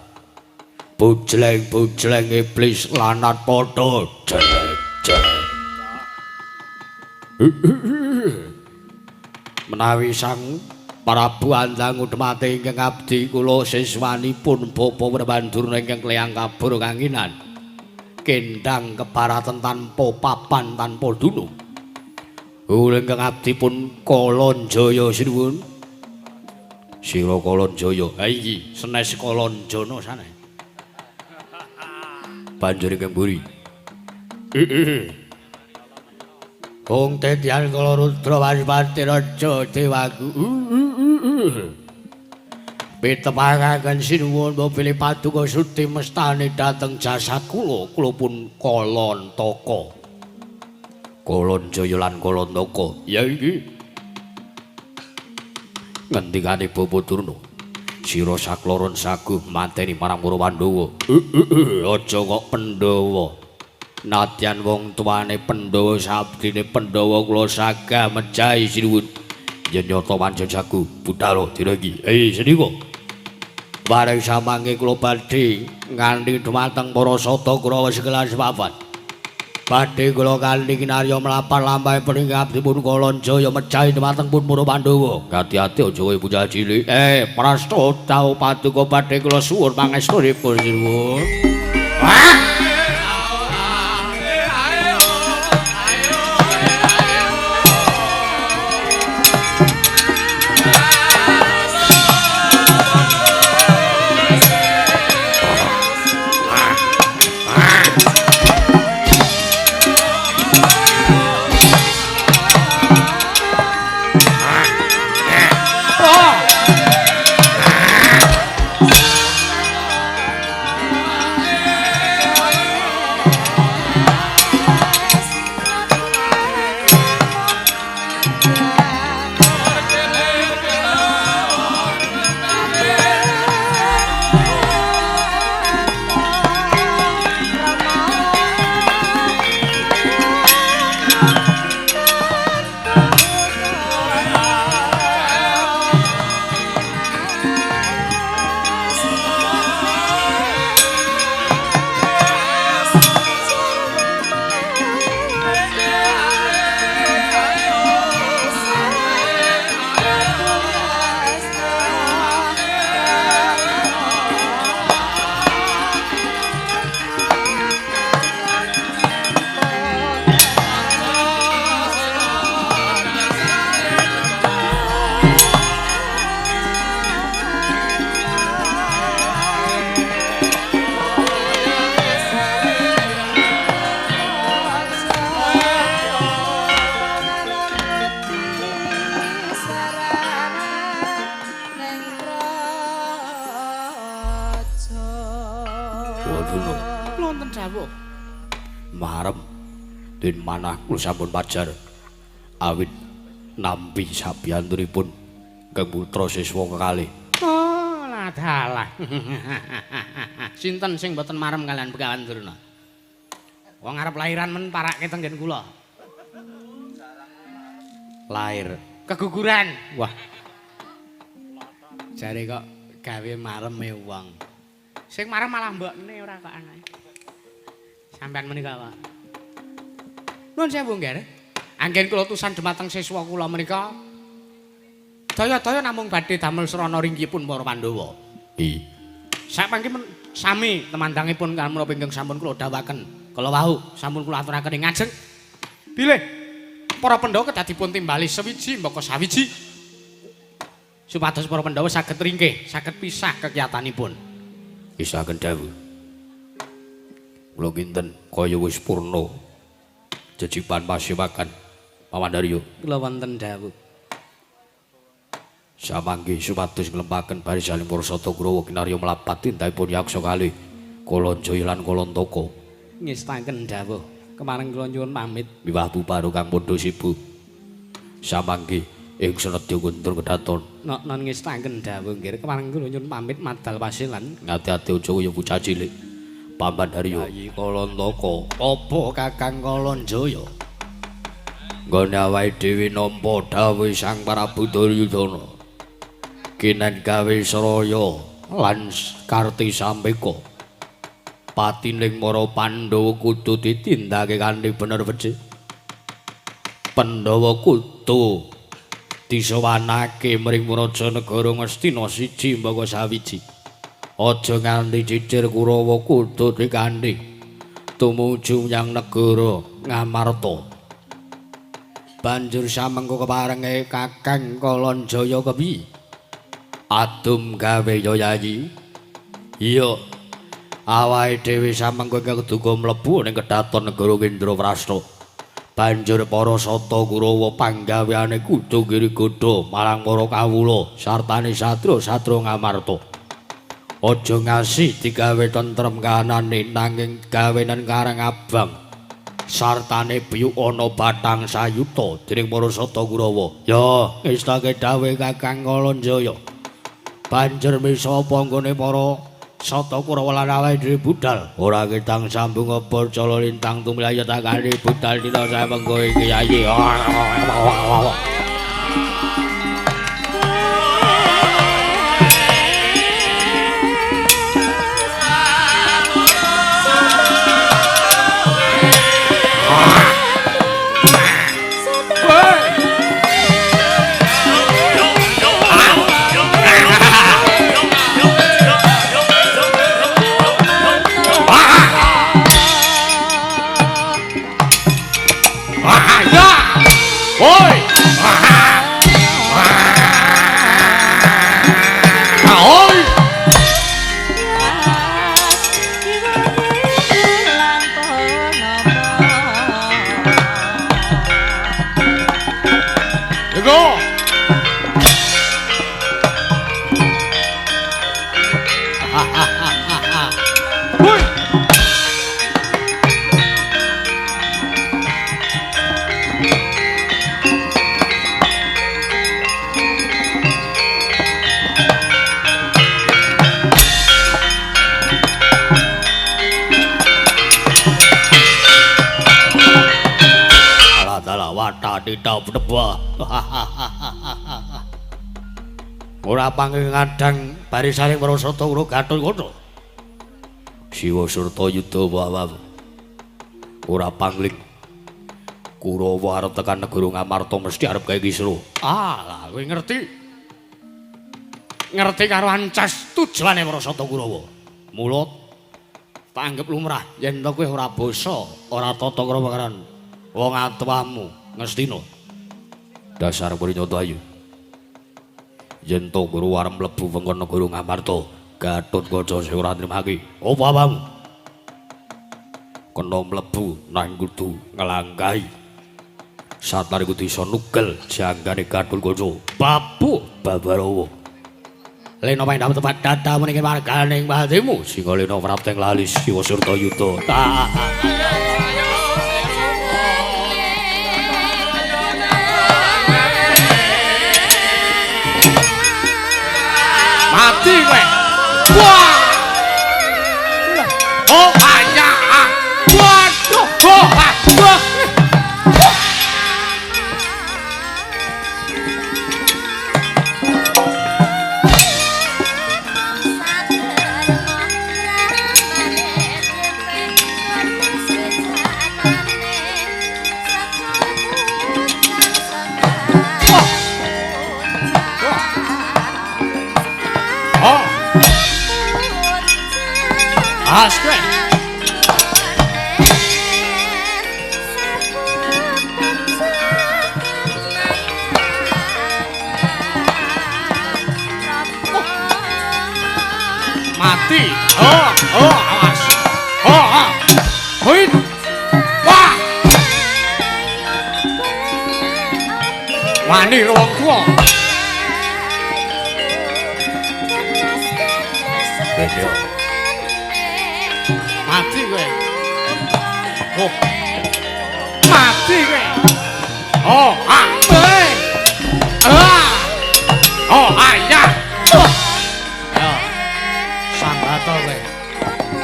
Bujleng iblis lanat padha. Menawi sang Prabu Andang Udmate ingkang abdi kula siswanipun Bapa Prabandurna ingkang kleyang kabur kanginan kendang keparaten tanpa papan tanpa dunung kula ingkang abdi pun Kalanjaya sinuwun sira Kalanjaya ha iki senes Kalanjana sanes banjur ingkang mburi Kong tetian kala Rudra Waspati Raja Dewaku. Pitepangaken sinuwun pilih paduka Suti mestani dhateng jasad kula pun Kalantaka. Kalanjaya lan Kalantaka. Ya iki. Ngendikane Bapa Durna. Sira sakloron saguh mateni marang para Pandhawa. Aja kok Pandhawa. Nadyan wong tuane Pandhawa sabdine Pandhawa kula sagah mejahi sinuwun yen nyata pancen jago budal diregi sediko bareng samangke kula badhe nganti dumateng para sata Kurawa sekelas papat badhe kula kanthi kinarya mlampah lampahe pening abdipun Kalonjaya mejahi dumateng pun para Pandhawa hati-hati aja kowe bocah cilik prasta tau paduka badhe kula suwun pangestunipun sinuwun Wonten dawuh. Marem den manah kula sampun pajar awit nampi sabiyantunipun Kang putra siswa kekalih. Oh, lah dalah. Sinten sing mboten marem kalian Begawan Durna? Wong arep lairan men parake tenggen kula. Lair Keguguran. Wah. Jare kok gawe mareme wong. Sing marem malah mbokne ora kok anake. Sampeyan menika, Pak. Nuwun sewu nggih. Anggen kula tusan dhumateng siswa kula menika. Daya-daya namung badhe damel srana ringgipun para Pandhawa. Sampangke sami temandangipun kalih menapa ingkang sampun kula dawuhaken. Kala wau sampun kula aturaken ing ngajeng. Bilih para Pandhawa kedah dipun timbali sewiji mbaka sawiji. Supados para Pandhawa saged ringkih, saged pisah kegiatanipun. Isaken dawuh. Kula kinten kaya wis purna jejipan pasewakan Pamandarya. Kula wonten dawuh. Samangke supados nglempaken barisaning para sata Kurawa kinarya mlapat tindakipun yaksa kalih Kalonjaya lan Kalantaka. Ngestaken dawuh. Kemarin kula nyuwun pamit. Miwah buparo Kang Pandha Sibu. Samangke ing senedya kuntur kedaton. Non ngestaken dawuh nggih. Kemarin kula nyuwun pamit madal pasilan. Ngati-ati aja kaya bocah cilik. Pamandarya. Yayi Kalantaka. Apa Kakang Kalonjaya? Nggone awake dhewe nampa dawuh Sang Prabu Duryudana. Kinen gawe Sraya lan Karti Sampeka. Patining para Pandhawa kudu ditindakake kanthi bener becik. Pandhawa kudu disowanake mring Raja Negara Ngastina siji mbaka sawiji. Aja nganti cicir Kurawa kudu dikanthi tumuju menyang negara Ngamarta. Banjur samengko keparenge Kakang Kalonjaya kepiye? Adum gawe ya Yayi. Iya. Awake dhewe samengko keduga mlebu ning kedaton negara Kendraprasta. Banjur para sata Kurawa panggaweane kudu ngirigodha marang para kawula sartane satra-satra Ngamarta. Aja ngasih digawe tentrem kahanane nanging gawenan karang abang. Sartane biyu ana bathang sayuta dening para sata Kurawa. Ya, ngestake dawuh Kakang Kalonjaya. Banjur misa apa nggone para sata Kurawa lan awake dhewe budal. Ora ketang sambung apa cala lintang tumilaya takane budal dina samengko iki Yayi. ya. Woi. Oi. Go. Woi. Alah wata dita bdeba. Ora panging ngadang barisane Parasata Kura Gathul kono. Siwa surta yuda wawa. Ora pangling Kurawa arep tekan negara Ngamarta mesti arep gawe kisru. Lah kowe ngerti. Ngerti karo ancas tujuane Parasata Kurawa. Mula tak anggap lumrah yen to kowe ora basa, ora tata krama karan wong atuwamu Ngastina. Dasar Prinyoto ayu. Yen to Kurawa arep mlebu wewengkon negara Ngamarta, Gatotkaca sing ora nrimake. Apa apamu? Kena mlebu nang kudu nglangkahi. Satare kudu iso nugel janggane Gatotkaca. Babu Babarawa. Lena pandhap tepat data meniki marganing patimu sing lena prapteng lalis Siwa Surta Yuda. Mati kowe. Wah. Oh anya. Waduh. Wah. Aske. Mati. Awas. Huit. Wah. Wani wong tuwa. Bener. Mati kowe. Oh. Mati kowe. Oh, Oh, ya. Ya. Sanggata kowe.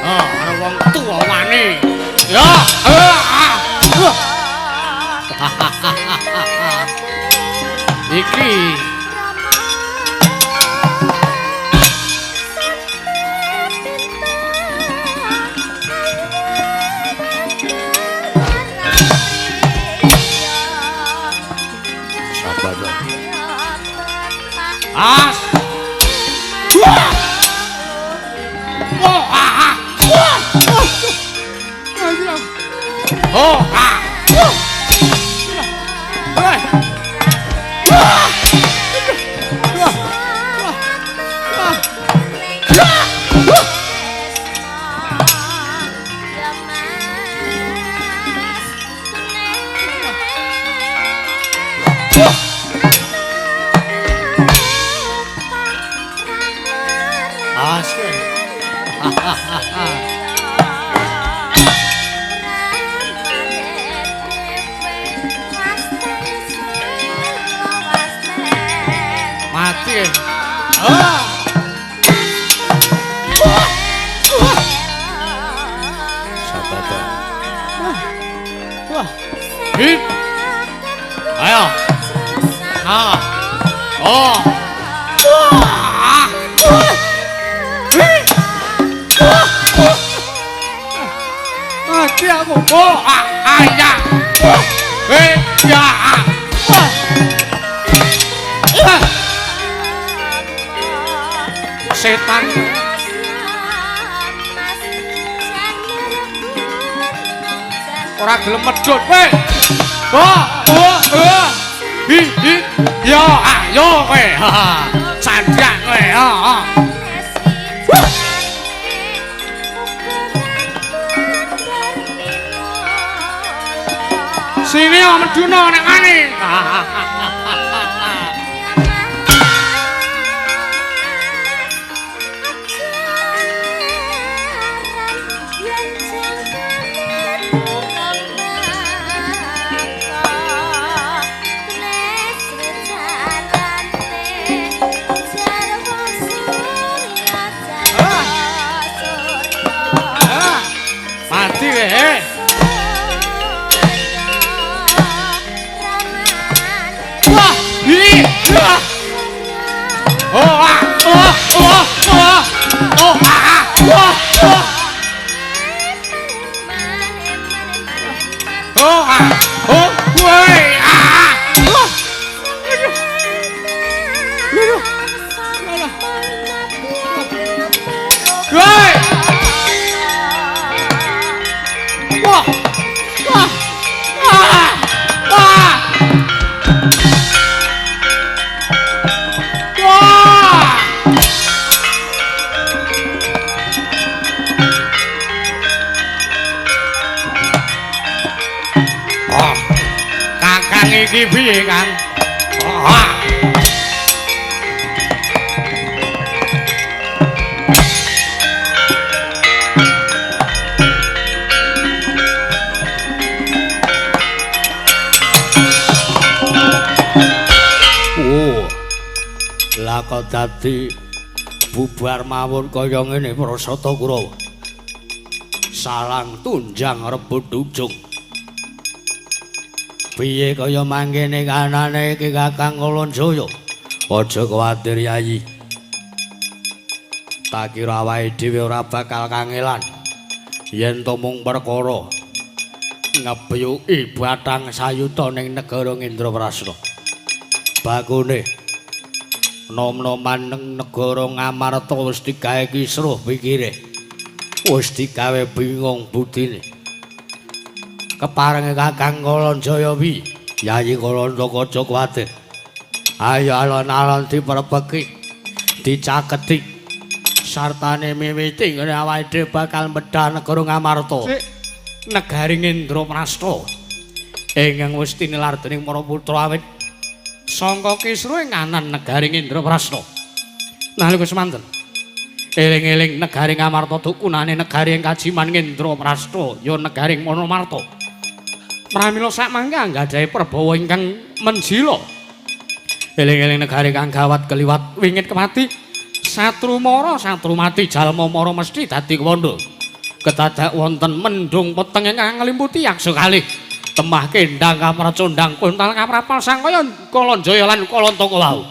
Ana wong tuwa wani. Ya. Iki As. Mati. Sabata. Hit. Ayo. Oh. Mati aku. Oh, ayah. Ya. Setan. Ora gelem medhot kowe. Yo, ayo kowe. Sandrak kowe. Sini meduna nek ngene. Mati weh. Wah, ini. Iki piye, Kang? Lah kok dadi bubar mawon kaya ngene Prasata Kurawa. Salang tunjang rebut ujung. Piye kaya mangkene kanane iki Kakang Kalanjaya? Aja kuwatir Yayi. Tak kira awake dhewe ora bakal kangelan yen to mung perkara ngebuyuki Bathang Sayuta ning negara Indraprastha. Bakune nom-noman ning negara Ngamarta wis digawe kisruh pikire. Wis digawe bingung budine. Keparenge Kakang Kalanjaya wi Yayi Kalanda kaca kuwatir. Ayo alon-alon diperebeki dicaketi sartane miwiti ngene awake dhewe bakal medhah negara Ngamarta. Negaring Indraprastha ingkang wis tinilar dening para putra awit sangka kisruh ing anan negaring Indraprastha. Nalika semanten eling-eling negaring Ngamarta dukunane negaring kajiman Indraprastha ya negaring Monomarta. Pramila sakmangke anggadhahi prabawa ingkang menjila. Eling-eling negari kang gawat keliwat wingit kemati. Satru mara satru mati jalma mara mesti dadi kawanda. Kedadak wonten mendung peteng ingkang nglimputi yaksa kalih. Temah kendang kapracondang kuntal kaprapal sangkaya Kalanjaya lan Kalantaka wau.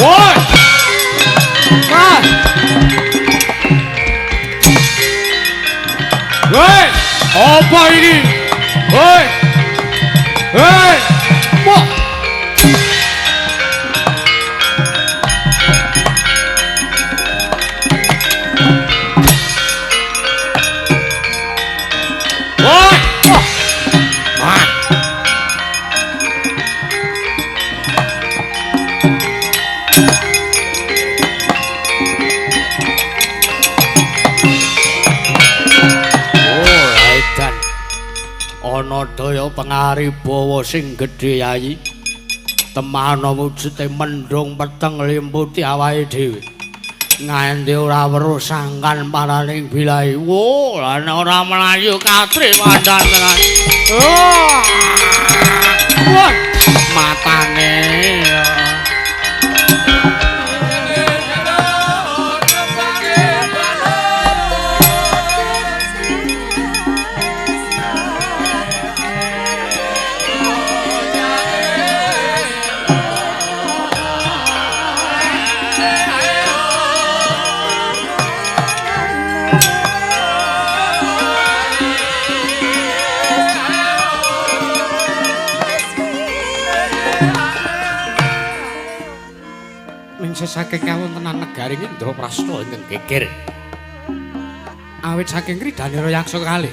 Woi! Mas! Woi! Apa ini? Woi! Woi! Wah! Woi! Wah! Ana daya pangaribawa sing gedhe Yayi. Temana wujude mendung peteng limputi awake dhewe. Nganti ora weruh sangkan paraning bilahi. Wo, lan ora mlayu katri mandan tenan. Wah! Matane. pamingsih saking kawontenan negaring Indraprasta ingkang geger. Awit saking kridanira yaksa kalih.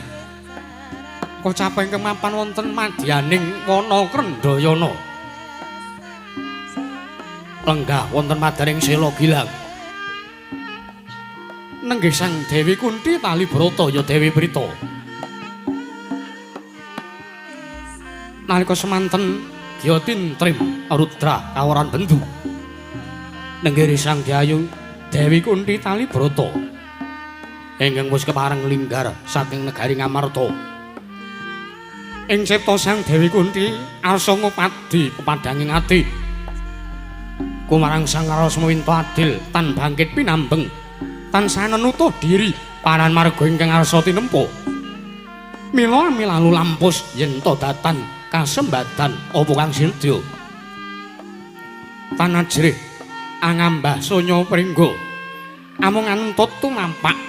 Kocapa ingkang mapan wonten madyaning wana Krendayana. Lenggah wonten madaning Sela Gilang. Nenggih Sang Dewi Kunti tali brata ya Dewi Prita. Nalika semanten Gya Tintrim Rudra kaworan bendu. Nenggih Sang Dyayu Dewi Kunti tali brata. Ingkang wis kepareng linggar saking negari Ngamarta. Ing cipta Sang Dewi Kunti arsa ngupadi pepadanging ati. Kumarang Sang Rasmawinta adil tan bangkit pinambeng. Tansah nenutuh diri paran marga ingkang arsa tinempa. Mila milalu lampus yen to datan kasembadan apa kang sinedya. Tanajrih angambah sonya pringga amung antut tumampak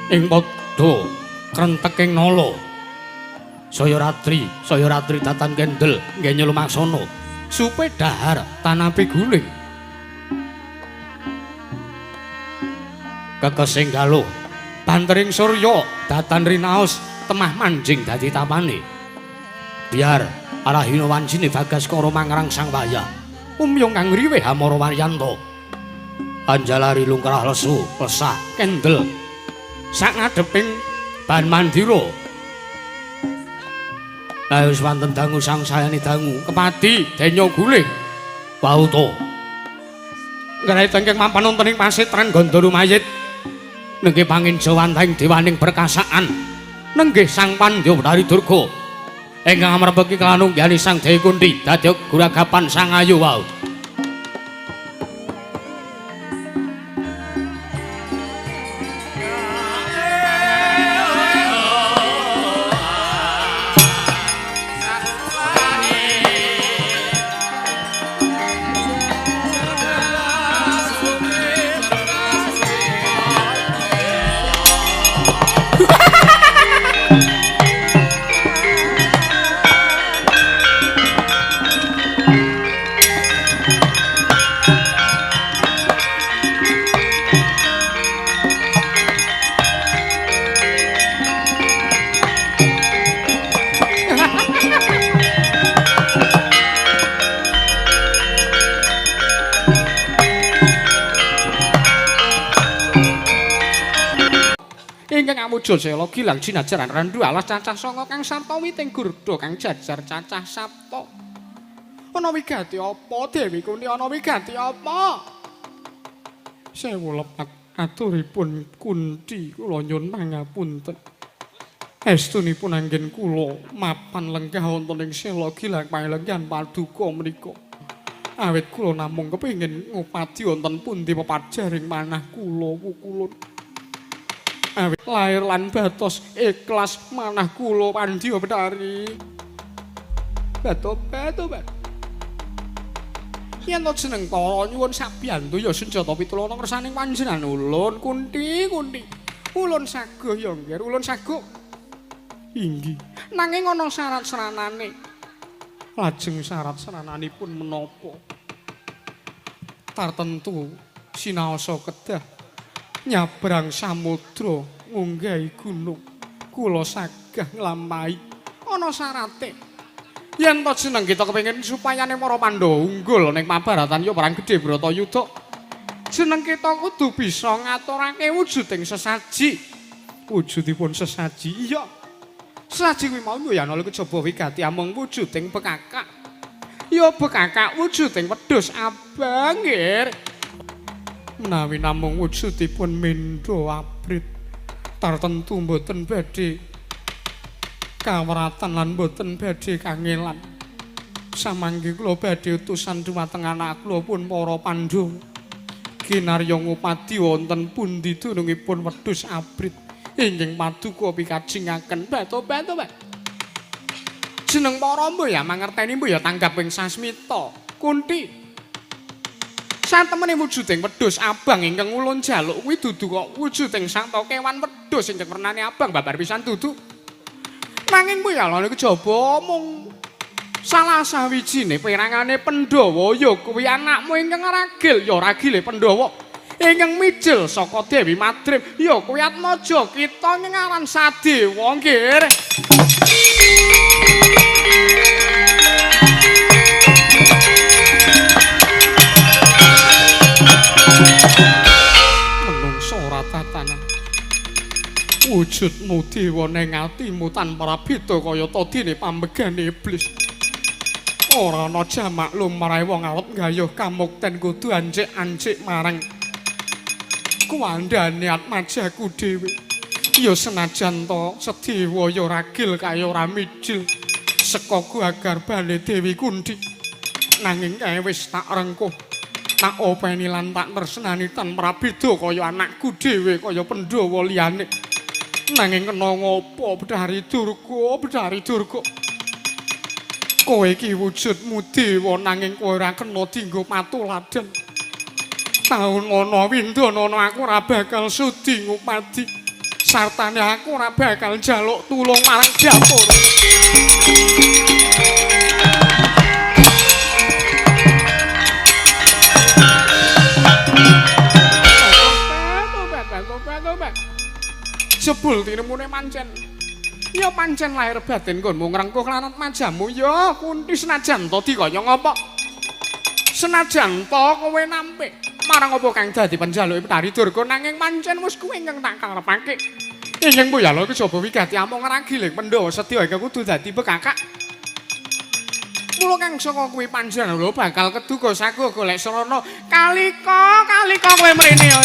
ing padha krenteking nala. Saya ratri datan kendel nggih lumaksana supe dahar tanapi guling. Kekesing galuh bantering surya datan rinaos temah manjing dadi tapane. Biar arahina wancine Bagaskara mangrang sang wayah umyong kang riweh Amara Waryanto. Anjalari lungkrah lesu lesah kendel sak ngadeping ban mandira. Lah wis wonten dangu sang sayane dangu kepati denya guling wauta. Ngrai tengkeng mampan wonten ing pasitren Gandara mayit. Nenggih panginja wantahing dewaning perkasaan nenggih Sang Pandya Durga ingkang amrebeki kelanunggihaning Sang Dewi Kunti dadi guragapan Sang Ayu wau. Amuja Sela Gilang jinajaran randu alas cacah sanga kang sarta witing gurda kang jajar cacah sapta. Ana wigati apa Dewi Kunti ana wigati apa? Sewu lepat aturipun Kunti kula nyuwun pangapunten. Estunipun anggen kula mapan lenggah wonten ing Sela Gilang panglenggan paduka menika. Awit kula namung kepengin ngupadi wonten pundi pepajaring manah kula pukulun. Awit lair lan batos ikhlas manah kula Pandya Betari. Bato. Yen to jeneng para nyuwun sabiyantu ya senjata pitulung kersaning panjenengan ulun Kunti. Ulun saguh ya nggih, ulun saguh. Inggih. Nanging ana syarat-syaratane. Lajeng syarat-syaratipun menapa? Tartentu sinaosa kedah nyabrang samudra ngunggahi gunung kula sagah nglampahi ana syarate yen to jeneng kita kepengin supayane para Pandhawa unggul ning Mahabharatan ya perang gedhe Bratayuda jeneng kita kudu bisa ngaturake wujuding sesaji wujudipun sesaji iya sesaji kuwi mau ya ana kejaba wigati amung wujuding bekakak ya bekakak wujuding wedhus abang nggih. Menawi namung wujudipun mendho abrit tartentu mboten badhe kawratan lan mboten badhe kangelan samangke kula badhe utusan dumateng anak kula pun para Pandhawa kinarya ngupadi wonten pundi dunungipun wedhus abrit inggih paduka pikajengaken bato jeneng para mbuh ya mangerteni mbuh ya tanggap ing sasmita Kunti. Satemene wujuding wedhus abang ingkang ulun jaluk kuwi dudu kok wujuding sangta kewan wedhus ingkang wernane abang babar pisan dudu. Nanging kuwi ya lha kejaba mung Salah sawijine perangane Pandhawa ya kuwi anakmu ingkang ragil ya ragile Pandhawa. Ingkang mijil saka Dewi Madrim ya kuwi Atmaja kita nyengaran Sadewa nggih. Menungso ora tatanan. Wujudmu dewa ning atimu tanpa beda kaya tadine pambegane iblis. Ora ana jamak lumrahe wong arep nggayuh kamukten kudu ancik-ancik marang kuwandane Atmajaku dhewe. Ya senajan to Sedewa ya ragil kaya ora mijil saka gagarbane Dewi Kunthi. Nanging kae wis tak rengkuh, tak openi lan tak tresnani tanpa beda kaya anakku dhewe kaya Pandhawa liyane. Nanging kena ngopo Bedhari Durga, Bedhari Durga. Kowe iki wujudmu dewa nanging kowe ora kena dienggo patuladan. Taun ana windana aku ora bakal sudi ngupadi. Sartane aku ora bakal njaluk tulung marang Japura. Jebul tinemune pancen. Ya pancen lahir batin nggonmu ngrengkuh lan Atmajamu ya Kunthi senajan to dikaya ngapa. Senajan to kowe nampik marang apa kang dadi panjaluke Bedhari Durga nanging pancen wis kuwi ingkang tak karepake. Ingkang Boyala kejaba wigati amung ngragiling Pandhawa sedya iki kudu dadi bekakak. Mula kang saka kuwi panjenengan lho bakal keduga sago golek srana kalika kowe mrene ya.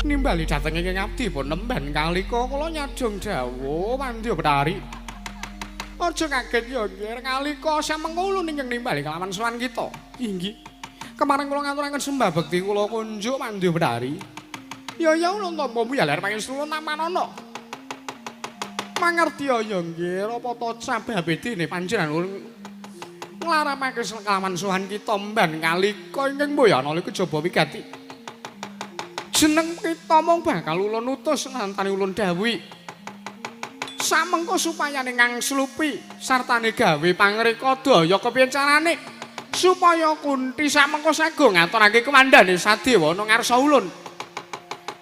Nimbali dhateng ing abdi pun nemben kalika kula nyadong dawuh Pandya Bedhari. Aja kaget ya nggih kalika samengko ingkang nimbali kelawan sowan kita. Inggih. Kemarin kula ngaturaken sembah bekti kula kunjuk Pandya Bedhari. Ya ulun tampa muyalar pangestu namanana. Mangerti ya nggih apa to sababe dene panjenengan nglaramake kelawan sowan kita mban kalika ingkang Boyana kejaba wigati. Jeneng kita mung bakal ulun utus nantani ulun dawuhi. Samengko supaya ingkang slupi sartane gawe pangreka daya kepiye carane supaya Kunthi samengko sago ngaturake kemandhane Sadewa ana ngarsa ulun.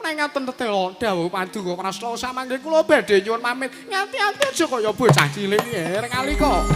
Nek ngaten tetela dawuh paduka prasna samangke kula badhe nyuwun pamit. Ngati-ati aja kaya bocah cilik nggih kalika.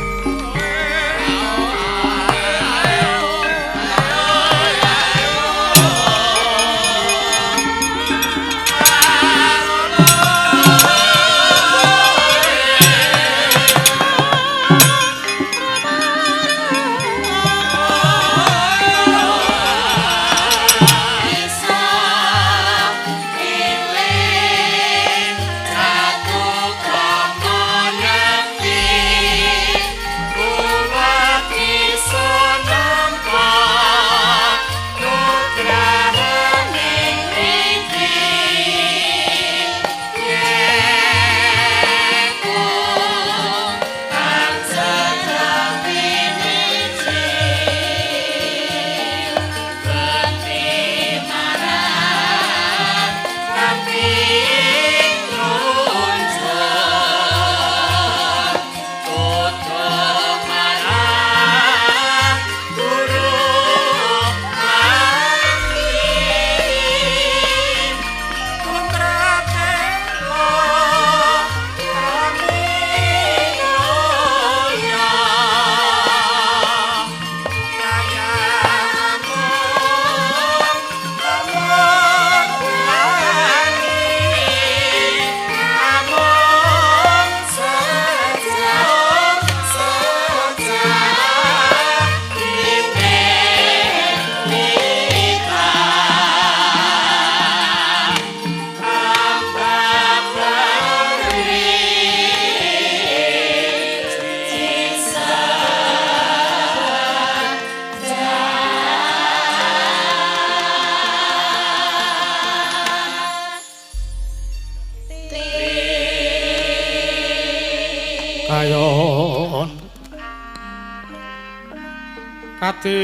ati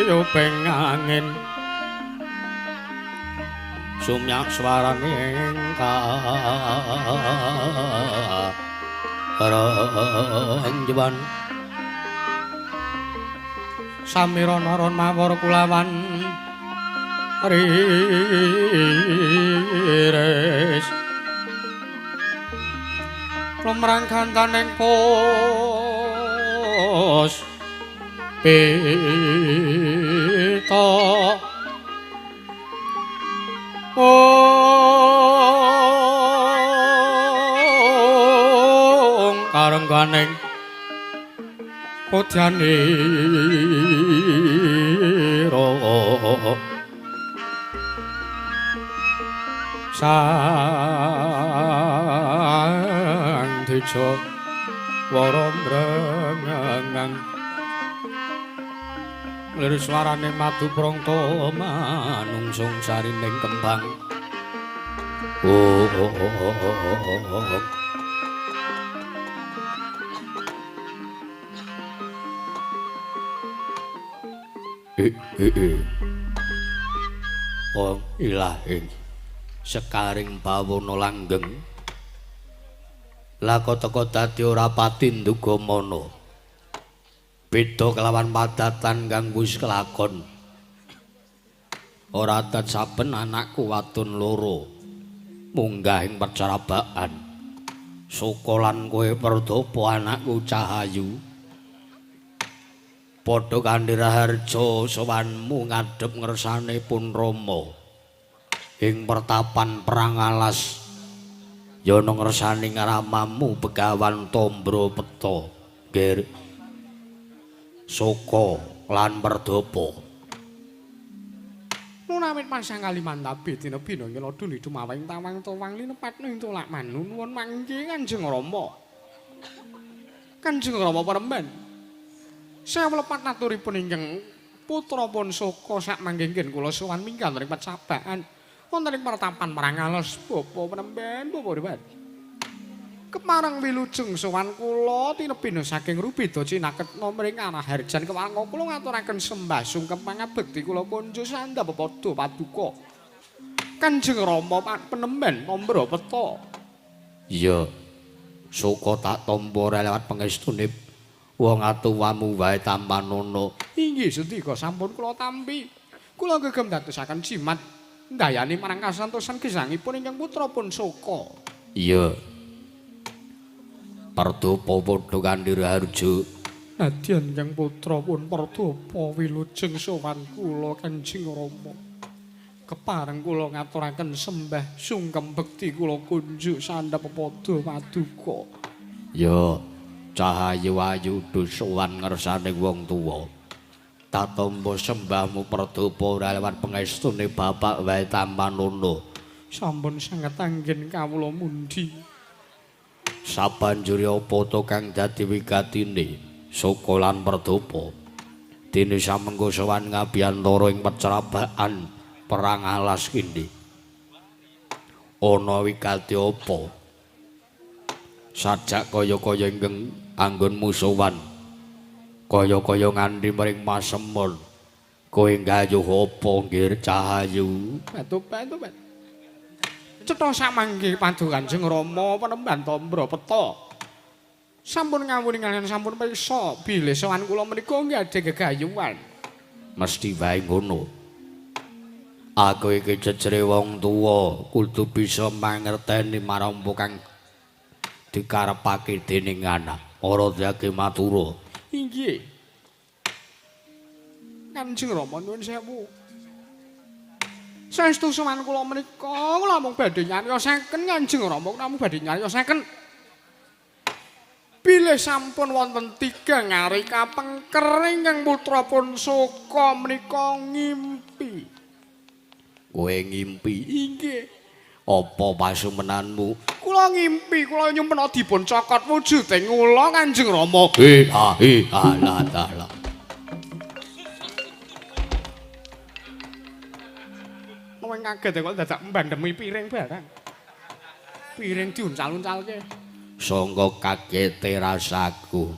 uping angin sumyak swarane karanjuban samirana-ron mawar kulawan riris lumrang gantaning pos pita karengganing putyanira sang deja wara mbrengangan lir swarane madu prangta manungsung sarining kembang Wong ilahing sekaring bawana langgeng lako teka dadi ora pati ndugamana beda kelawan padatan kang wis kelakon ora adat saben anakku wadon loro munggah ing percarabaan sukolan kowe Perdapa anakku Cahayu padha kanthi raharja sowanmu ngadhep ngersane pun Rama ing pertapan perang alas ya ana ngersaning ramamu Begawan Tambropeta Ger Soko lan Perdapa Nunamit pasang Kalimantabe dina bina ngela duli dumawing tawang tawang linepatno ing tolak manun nuwun mangke Kanjeng Rama Kanjeng Rama Paremban saya melepat naturipun ingkang putra pun Soko sak manggengken kula sowan minggat ing pacabaan wonten ing pertapan Marangalos Bapa Panemben Bapa Dewan kemarang wilujeng sowan kula tinebina saking Rubeda cinaketna mring arah Harjan kewangka kula ngaturaken sembah sungkem pangabekti kula konjo sandhap padha paduka Kanjeng Rama Panemben Tambropeta iya Soko tak tampa lewat pangestune wong atuwamu wae tampanono inggih sedika sampun kula tampi kula gegem dadosaken jimat ndayani marang kasantosan gesangipun ingkang putra pun Soko. Iya. Perdapa padha kanthi raharja. Nadyan ingkang putra pun Perdapa wilujeng sowan kula Kanjeng Rama. Kepareng kula ngaturaken sembah sungkem bekti kula kunjuk sandhap padha paduka. Ya, Cahayu ayu sowan ngersane wong tuwa. Tatombo sembahmu Perdapa ora lewat pangestune bapak wae tampanono. Sampun sanget anggen kawula mundi. Sabanjure apa to kang dadi wigatine Soko lan Perdapa. Dene samengko sowan ngabiyantara ing pecrabaan perang alas kindi. Ana wigati apa? Sajak kaya-kaya ingkang anggonmu sowan. Kaya-kaya nganti mring masemon. Kowe gayuh apa nggih Cahayu? Batu-batu. Cetha samangke paduka Kanjeng Rama Panemban Tambropeta. Sampun ngawuni kaliyan sampun pirsa bilih sowan kula menika nggih gegayuhan. Mesti wae ngono. Aku iki jejere wong tuwa kudu bisa mangerteni marang kang dikarepake dening anak. Ora dadi matura. Inggih. Kanjeng Rama nuwun sewu. Saestu sowan kula menika kula mung badhe nyariosaken Kanjeng Rama namung badhe nyariosaken. Bilih sampun wonten 3 ngari kapengker ingkang putra pun Soko menika ngimpi. Kowe ngimpi? Inggih. Apa pasumenanmu? Kula ngimpi kula nyumpena dipun cokot wujuding ula Kanjeng Rama. Alah. Wong kaget kok dadak mbandemi piring barang. Piring diuncal-uncalke. Sangka kagete rasaku.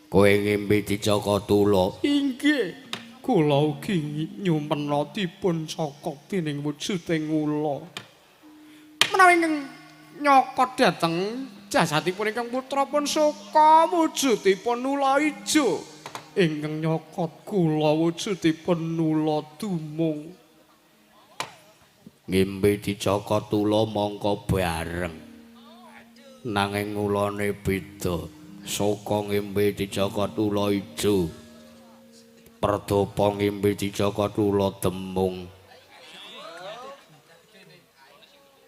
Kowe ngimpi dicaka tula. Inggih. Kula ugi nyumpena dipun cokok dening wujuding ula. Menawi ingkang nyokot dhateng jasadipun ingkang putra pun soka wujudipun ula ijo. Ingkang nyokot kula wujudipun ula dumung. Ngimpi dicaka tula mangka bareng. Nanging ulane beda. Saka ngimpi dicaka tula ijo. Perdapa ngimpi dicaka tula demung.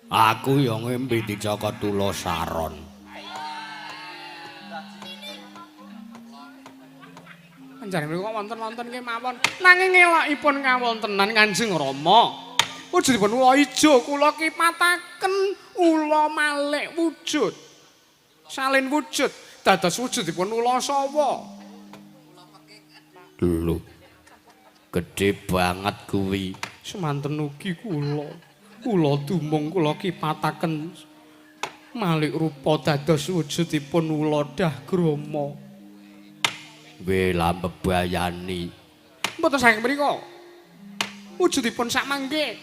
Aku ya ngimpi dicaka tula saron. Panjenengan kok wonten-wonten kemawon nanging elokipun kawontenan Kanjeng Rama. Wujudipun ula ijo kula kipataken ula malih wujud. Salin wujud dados wujudipun ula sawa. Lho. Gedhe banget kuwi. Semanten ugi kula. Kula dumung kula kipataken malih rupa dados wujudipun ula Dagrama. Wela mbebayani. Mboten saking mriku. Wujudipun sakmangke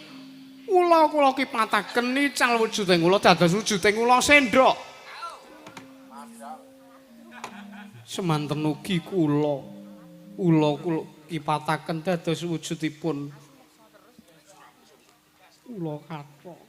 ula kula kipataken nical wujuding ula dados wujuding ula sendok. Semanten ugi kula kipataken dados wujudipun ula kathok.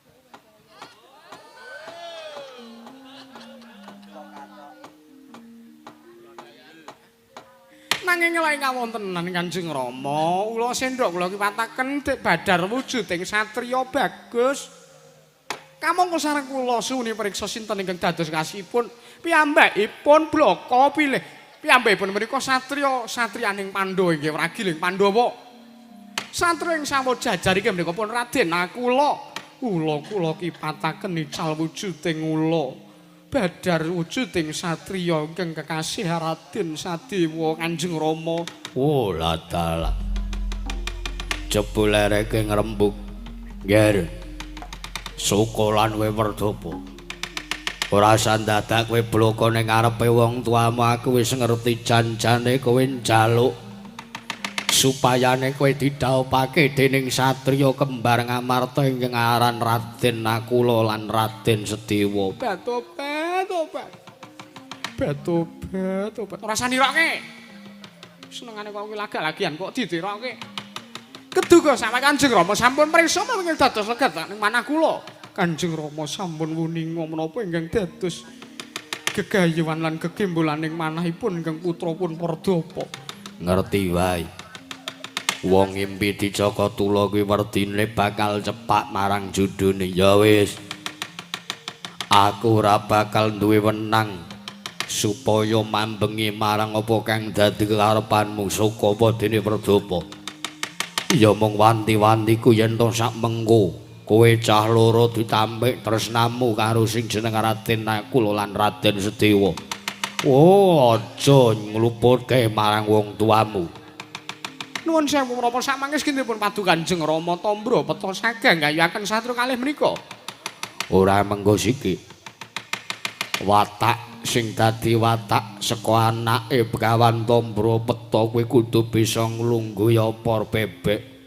Nanging lain kawontenan Kanjeng Rama, ula sendok kula kipataken badar wujuding satriya bagus. Kamangka sareng kula suwuni priksa sinten ingkang dados kasihipun piyambakipun blaka pilih. Piyambakipun menika satriyaning Pandhawa inggih ragiling Pandhawa. Satriya ing sawo jajar inggih menika pun Raden Nakula. Kula kipataken nical wujuding ula. Badar wujuding satriya ingkang kekasih Raden Sadewa Kanjeng Rama. Oh latala. Jebul lereke ngrembug. Nger. Sukolan we Werdapa. Ora sandadak kowe bloko ning ngarepe wong tuamu aku wis ngerti janjane kowe njaluk supayane kowe didhawuhake dening satriya kembar Ngamarta ingkang aran Raden Nakula lan Raden Sedewa. Betobat. Ora saniroke. Senengane kok kuwi lagak-lagian kok didiroke. Keduga sampe Kanjeng Rama sampun priksa mawon dados legat ning manah kula. Kanjeng Rama sampun wuninga menapa ingkang dados gegayuhan lan gegembolan ing manahipun ingkang putrapun Pardapa. Ngerti wae. Wong ngimpi dicaka tula kuwi werdine bakal cepak marang judune. Ya wis. Aku ora bakal duwe wenang supaya mambengi marang apa kang dadi kekarepanmu saka dene Pardapa. Ya mung wanti-wantiku yen to sak mengko kowe cah loro ditampik tresnamu karo sing jeneng Raden Nakula lan Raden Sedewa. Oh, aja ngluputke marang wong tuamu. Nuwun sewu menapa samangke kinipun padu Kanjeng Rama Tambra peta sagang gayuhaken satru kalih menika. Ora mengko siki. Watak sing dadi watak saka anake Begawan Tambra peta kowe kudu bisa nglungguh opor bebek.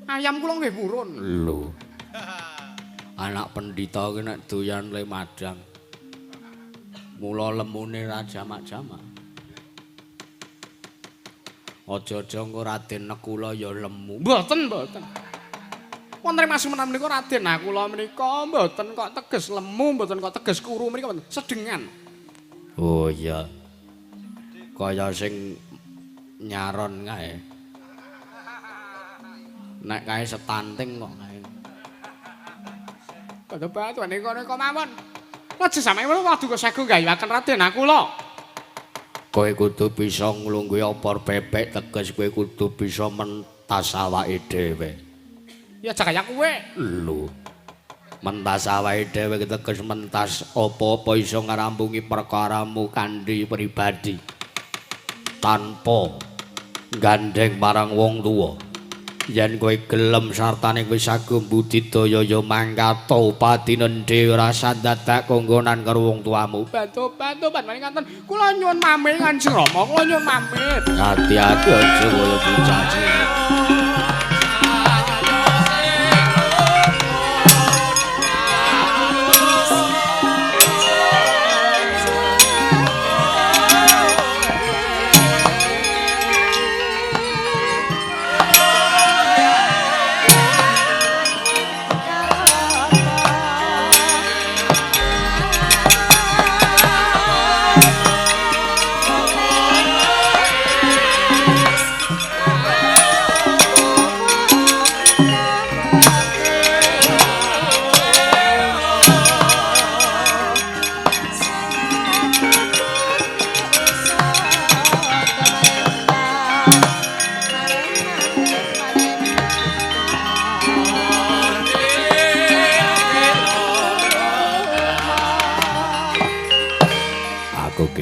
Ayam kula nggih purun. Lho. Anak pendhita ki nek doyan le madang. Mula lemune ra jamak-jamak. Aja-aja engko Raden Nakula ya lemu. Mboten. Wonten Mas menawi menika Raden Nakula menika mboten kok teges lemu, mboten kok teges kuru menika mboten sedengan. Oh iya. Kaya sing nyaron kae. Nek kae setanting kok kae. Batu nika mawon. Lajeng sampeyan waduh sagu gayuhaken Raden Nakula. Kowe kudu bisa nglungguhi opor bebek teges kowe kudu bisa mentas awake dhewe. Ya jagaya kowe. Lho. Mentas awake dhewe teges mentas apa-apa iso ngrampungi perkaramu kanthi pribadi. Tanpa gandeng marang wong tuwa. yen kowe gelem sartane kowe sagum budidaya ya mangkato patinen dhewe rasa dadak konggonan karo wong tuamu. Bantu panjenengan ngaten. Kula nyuwun pamit Kanjeng Rama, kula nyuwun pamit. Hati-hati aja kaya dicaci.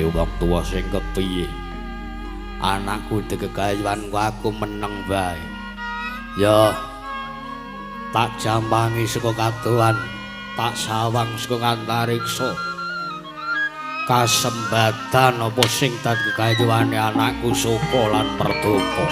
Wong tuwa sing kepiye anakku dikegayuan aku meneng bae ya tak jambangi saka kadohan tak sawang saka kantariksa kasembatan apa sing dadi kegayuane anakku Soka lan Merdeka.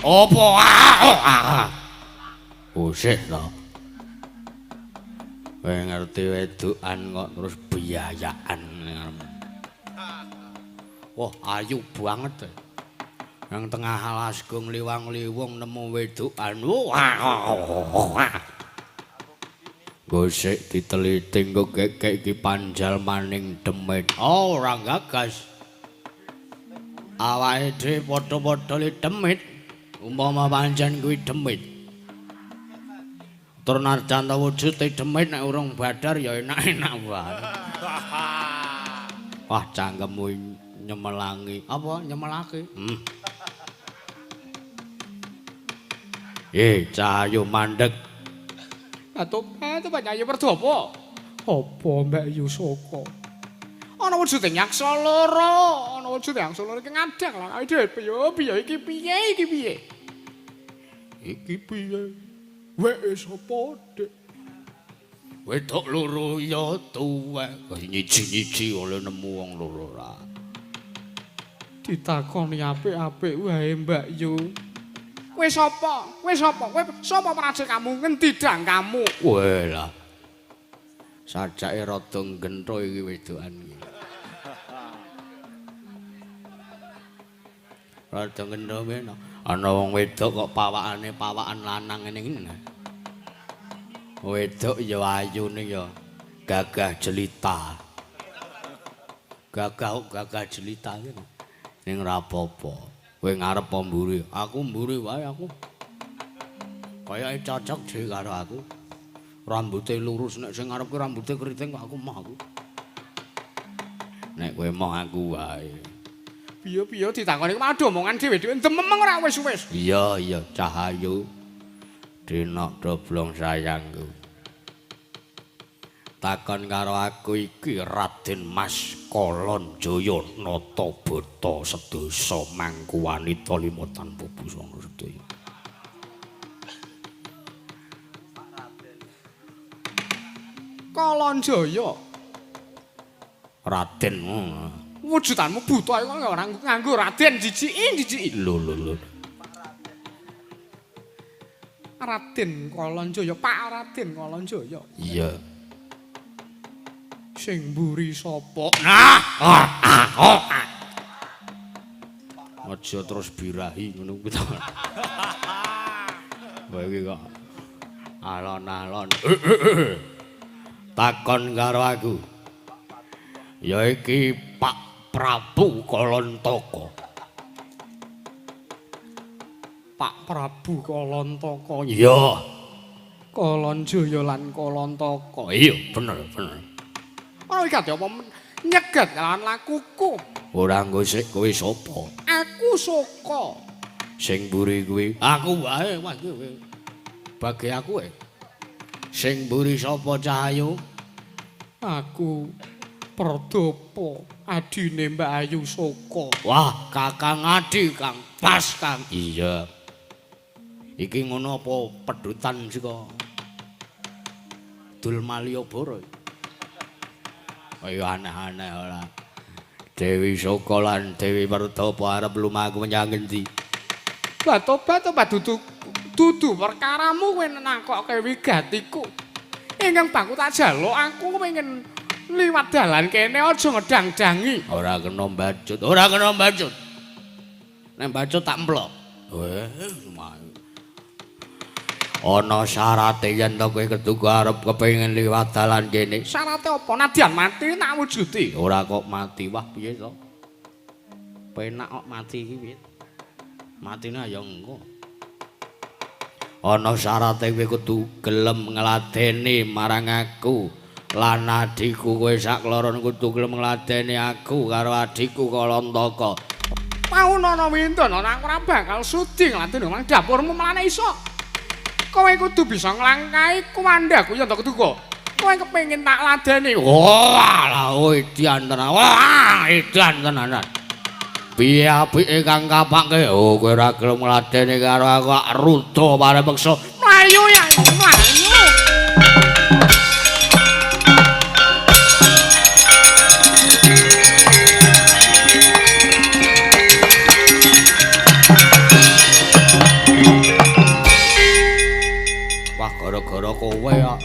Apa usih to. Kowe ngerti wedokan kok terus biayaan. Wah, ayu banget. Nang tengah alasgung liwang-liwung nemu wedokan. Wah. Gosek diteliting kok kek iki panjal maning demit. Oh, ora gagas. Awake dhewe padha-padha li demit. Umpama pancen kuwi demit. Tur narjan ta wujude demit nek urung badar ya enak-enak wae. Wah, cangkemmu nyemelangi. Apa nyemelake? Cahayu mandeg. Atuh Panyayi Werdopo. Apa Mbak Yu Soka? Ana wujude nyaksa loro, ana wujude nyaksa loro iki ngadeg lan awake dhewe piye iki piye? Iki piye? Wek sapa, Dik? Wedok loro ya tuwek, nyiji-nyiji oleh nemu wong loro ra. Ditakoni apik-apik wae Mbak Yu. Kowe sapa? Kowe sapa praja kamu? Ngendi dang kamu? Weh lah. Sajake rada gentho iki wedokan iki. Rada gentho meno. Ana wong wedok kok pawakane pawakan lanang ngene iki. Wedok ya ayune ya gagah jelita. Gagah jelita iki. Ning ora apa-apa. Kowe ngarep apa mburi? Aku mburi wae aku. Kayake cocok dhewe karo aku. Rambute lurus nek sing ngarepke rambute keriting kok aku mah aku. Nek kowe mau aku wae. Piye ditakoni aduh omongan dhewe-dhewe dememeng ora wis-wis. Iya, Cahayu. Dinok doblong sayangku. Takon karo aku iki Raden Mas Kolon Jaya Nata Bata sedasa mangku wanita lima tanpa busana sedaya. Kolon Jaya. Raden. Wujudanmu buta kok ora nganggo Raden jijiki. Lho. Raden Kolon Jaya, Pak Raden Kolon Jaya. Iya. Sing mburi sapa? Nah, Aja terus birahi ngono kuwi to. Kowe iki kok alon-alon. Takon karo aku. Ya iki Pak Prabu Kolontoko. Pak Prabu Kolontoko. Iya. Kolonjaya lan Kolontoko. Iya, bener. Oh iki apa nyeget lan lakuku. Ora nggo sik kowe sapa? Aku Saka. Sing mburi kuwi aku wae kowe. Bagi aku sing mburi sapa Cahayu? Aku Perdapa, adine Mbak Ayu Saka. Wah, Kakang Adi Kang, pas Kang. Iya. Iki ngono apa pedutan sika Dul Malioboro? Ayo aneh-aneh ora. Dewi Saka lan Dewi Perdapa arep lumaku menyang endi? Lah tobat dudu perkaramu kowe nakokke wigatiku. Ingkang baku tak jaluk aku pengen liwat dalan kene aja ngedang-dangi. Ora kena mbacut. Nek mbacut tak emplok. Ana syarate yen to kowe keduga arep kepengin liwat dalan kene. Syarate apa? Nadyan mati tak wujudi. Ora kok mati. Wah, piye to? Penak kok mati iki piye? Matine ya engko. Ana syarate kowe kudu gelem ngladeni marang aku. Lan adhiku kowe sakloron kudu gelem ngladeni aku karo adhiku Kolontoko. Paunana winten ana aku ora bakal sudi ngladeni nang dapurmu mlane iso. Kowe kudu bisa nglangkai kumandaku ya to keduga. Kowe kepengin tak ladeni. Walah, edan tenan. Wah, edan tenan. Piye apike kang kapake? Oh, kowe ora gelem ngladeni karo aku rudo paremeksa. Mlayu ya, mlayu. Wah, gara-gara kowe kok.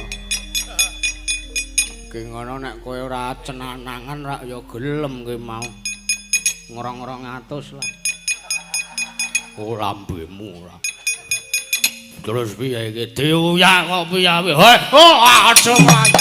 Ki ngono nek kowe ora cenanangan rak ya gelem kowe mau. Ngorong-ngorong atus lah. Oh, lambemu ora. Terus piye iki? Diuyak kok piye? Heh, oh aja mlayu.